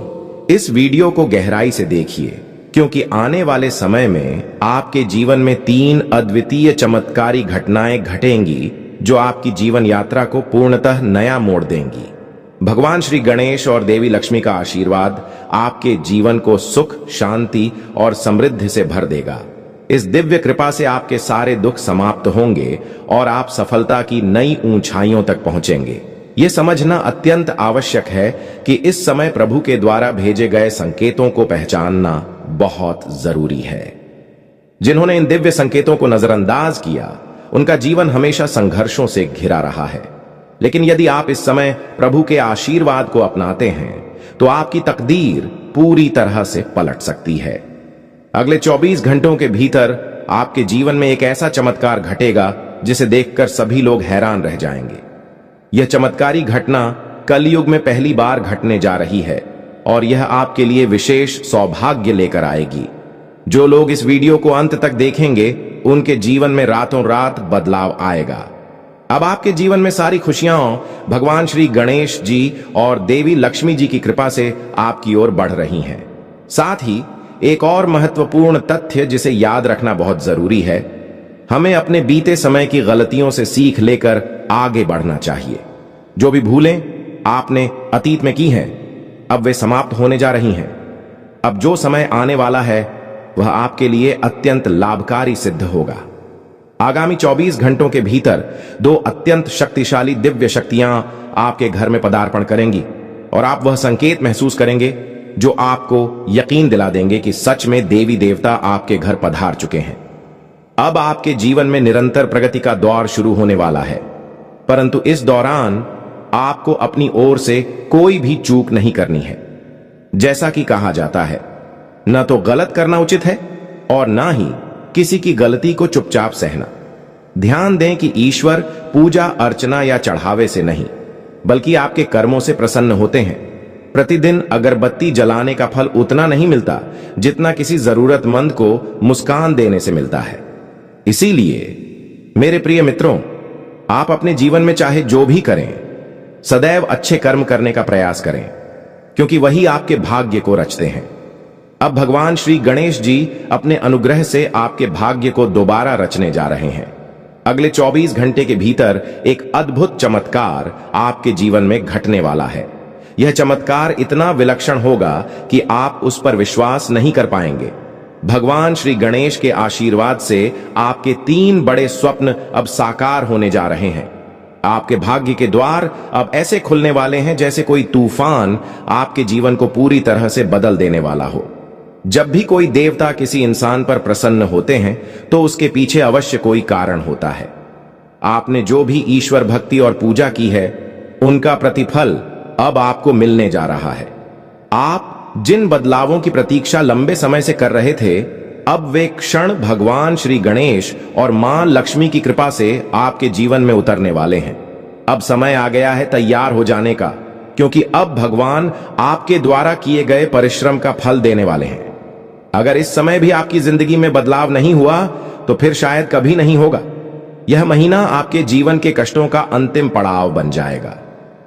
इस वीडियो को गहराई से देखिए, क्योंकि आने वाले समय में आपके जीवन में 3 अद्वितीय चमत्कारी घटनाएं घटेंगी जो आपकी जीवन यात्रा को पूर्णतः नया मोड़ देंगी। भगवान श्री गणेश और देवी लक्ष्मी का आशीर्वाद आपके जीवन को सुख, शांति और समृद्धि से भर देगा। इस दिव्य कृपा से आपके सारे दुख समाप्त होंगे और आप सफलता की नई ऊंचाइयों तक पहुंचेंगे। यह समझना अत्यंत आवश्यक है कि इस समय प्रभु के द्वारा भेजे गए संकेतों को पहचानना बहुत जरूरी है। जिन्होंने इन दिव्य संकेतों को नजरअंदाज किया उनका जीवन हमेशा संघर्षों से घिरा रहा है, लेकिन यदि आप इस समय प्रभु के आशीर्वाद को अपनाते हैं तो आपकी तकदीर पूरी तरह से पलट सकती है। अगले 24 घंटों के भीतर आपके जीवन में एक ऐसा चमत्कार घटेगा जिसे देखकर सभी लोग हैरान रह जाएंगे। यह चमत्कारी घटना कलयुग में पहली बार घटने जा रही है और यह आपके लिए विशेष सौभाग्य लेकर आएगी। जो लोग इस वीडियो को अंत तक देखेंगे उनके जीवन में रातों रात बदलाव आएगा। अब आपके जीवन में सारी खुशियां भगवान श्री गणेश जी और देवी लक्ष्मी जी की कृपा से आपकी ओर बढ़ रही हैं। साथ ही एक और महत्वपूर्ण तथ्य जिसे याद रखना बहुत जरूरी है, हमें अपने बीते समय की गलतियों से सीख लेकर आगे बढ़ना चाहिए। जो भी भूलें आपने अतीत में की हैं, अब वे समाप्त होने जा रही हैं। अब जो समय आने वाला है वह आपके लिए अत्यंत लाभकारी सिद्ध होगा। आगामी 24 घंटों के भीतर 2 अत्यंत शक्तिशाली दिव्य शक्तियां आपके घर में पदार्पण करेंगी और आप वह संकेत महसूस करेंगे जो आपको यकीन दिला देंगे कि सच में देवी देवता आपके घर पधार चुके हैं। अब आपके जीवन में निरंतर प्रगति का दौर शुरू होने वाला है, परंतु इस दौरान आपको अपनी ओर से कोई भी चूक नहीं करनी है। जैसा कि कहा जाता है, न तो गलत करना उचित है और ना ही किसी की गलती को चुपचाप सहना। ध्यान दें कि ईश्वर पूजा अर्चना या चढ़ावे से नहीं बल्कि आपके कर्मों से प्रसन्न होते हैं। प्रतिदिन अगरबत्ती जलाने का फल उतना नहीं मिलता जितना किसी जरूरतमंद को मुस्कान देने से मिलता है। इसीलिए मेरे प्रिय मित्रों, आप अपने जीवन में चाहे जो भी करें, सदैव अच्छे कर्म करने का प्रयास करें, क्योंकि वही आपके भाग्य को रचते हैं। अब भगवान श्री गणेश जी अपने अनुग्रह से आपके भाग्य को दोबारा रचने जा रहे हैं। अगले 24 घंटे के भीतर एक अद्भुत चमत्कार आपके जीवन में घटने वाला है। यह चमत्कार इतना विलक्षण होगा कि आप उस पर विश्वास नहीं कर पाएंगे। भगवान श्री गणेश के आशीर्वाद से आपके 3 बड़े स्वप्न अब साकार होने जा रहे हैं। आपके भाग्य के द्वार अब ऐसे खुलने वाले हैं जैसे कोई तूफान आपके जीवन को पूरी तरह से बदल देने वाला हो। जब भी कोई देवता किसी इंसान पर प्रसन्न होते हैं तो उसके पीछे अवश्य कोई कारण होता है। आपने जो भी ईश्वर भक्ति और पूजा की है, उनका प्रतिफल अब आपको मिलने जा रहा है। आप जिन बदलावों की प्रतीक्षा लंबे समय से कर रहे थे, अब वे क्षण भगवान श्री गणेश और मां लक्ष्मी की कृपा से आपके जीवन में उतरने वाले हैं। अब समय आ गया है तैयार हो जाने का, क्योंकि अब भगवान आपके द्वारा किए गए परिश्रम का फल देने वाले हैं। अगर इस समय भी आपकी जिंदगी में बदलाव नहीं हुआ तो फिर शायद कभी नहीं होगा। यह महीना आपके जीवन के कष्टों का अंतिम पड़ाव बन जाएगा,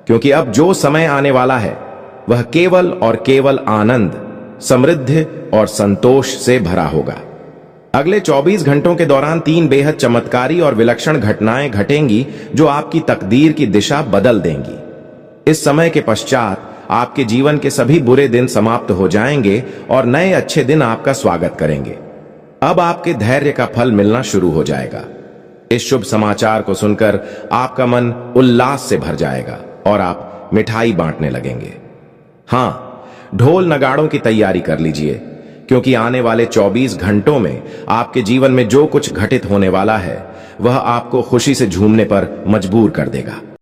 क्योंकि अब जो समय आने वाला है वह केवल और केवल आनंद, समृद्धि और संतोष से भरा होगा। अगले 24 घंटों के दौरान 3 बेहद चमत्कारी और विलक्षण घटनाएं घटेंगी जो आपकी तकदीर की दिशा बदल देंगी। इस समय के पश्चात आपके जीवन के सभी बुरे दिन समाप्त हो जाएंगे और नए अच्छे दिन आपका स्वागत करेंगे। अब आपके धैर्य का फल मिलना शुरू हो जाएगा। इस शुभ समाचार को सुनकर आपका मन उल्लास से भर जाएगा और आप मिठाई बांटने लगेंगे। हां, ढोल नगाड़ों की तैयारी कर लीजिए, क्योंकि आने वाले 24 घंटों में आपके जीवन में जो कुछ घटित होने वाला है वह आपको खुशी से झूमने पर मजबूर कर देगा।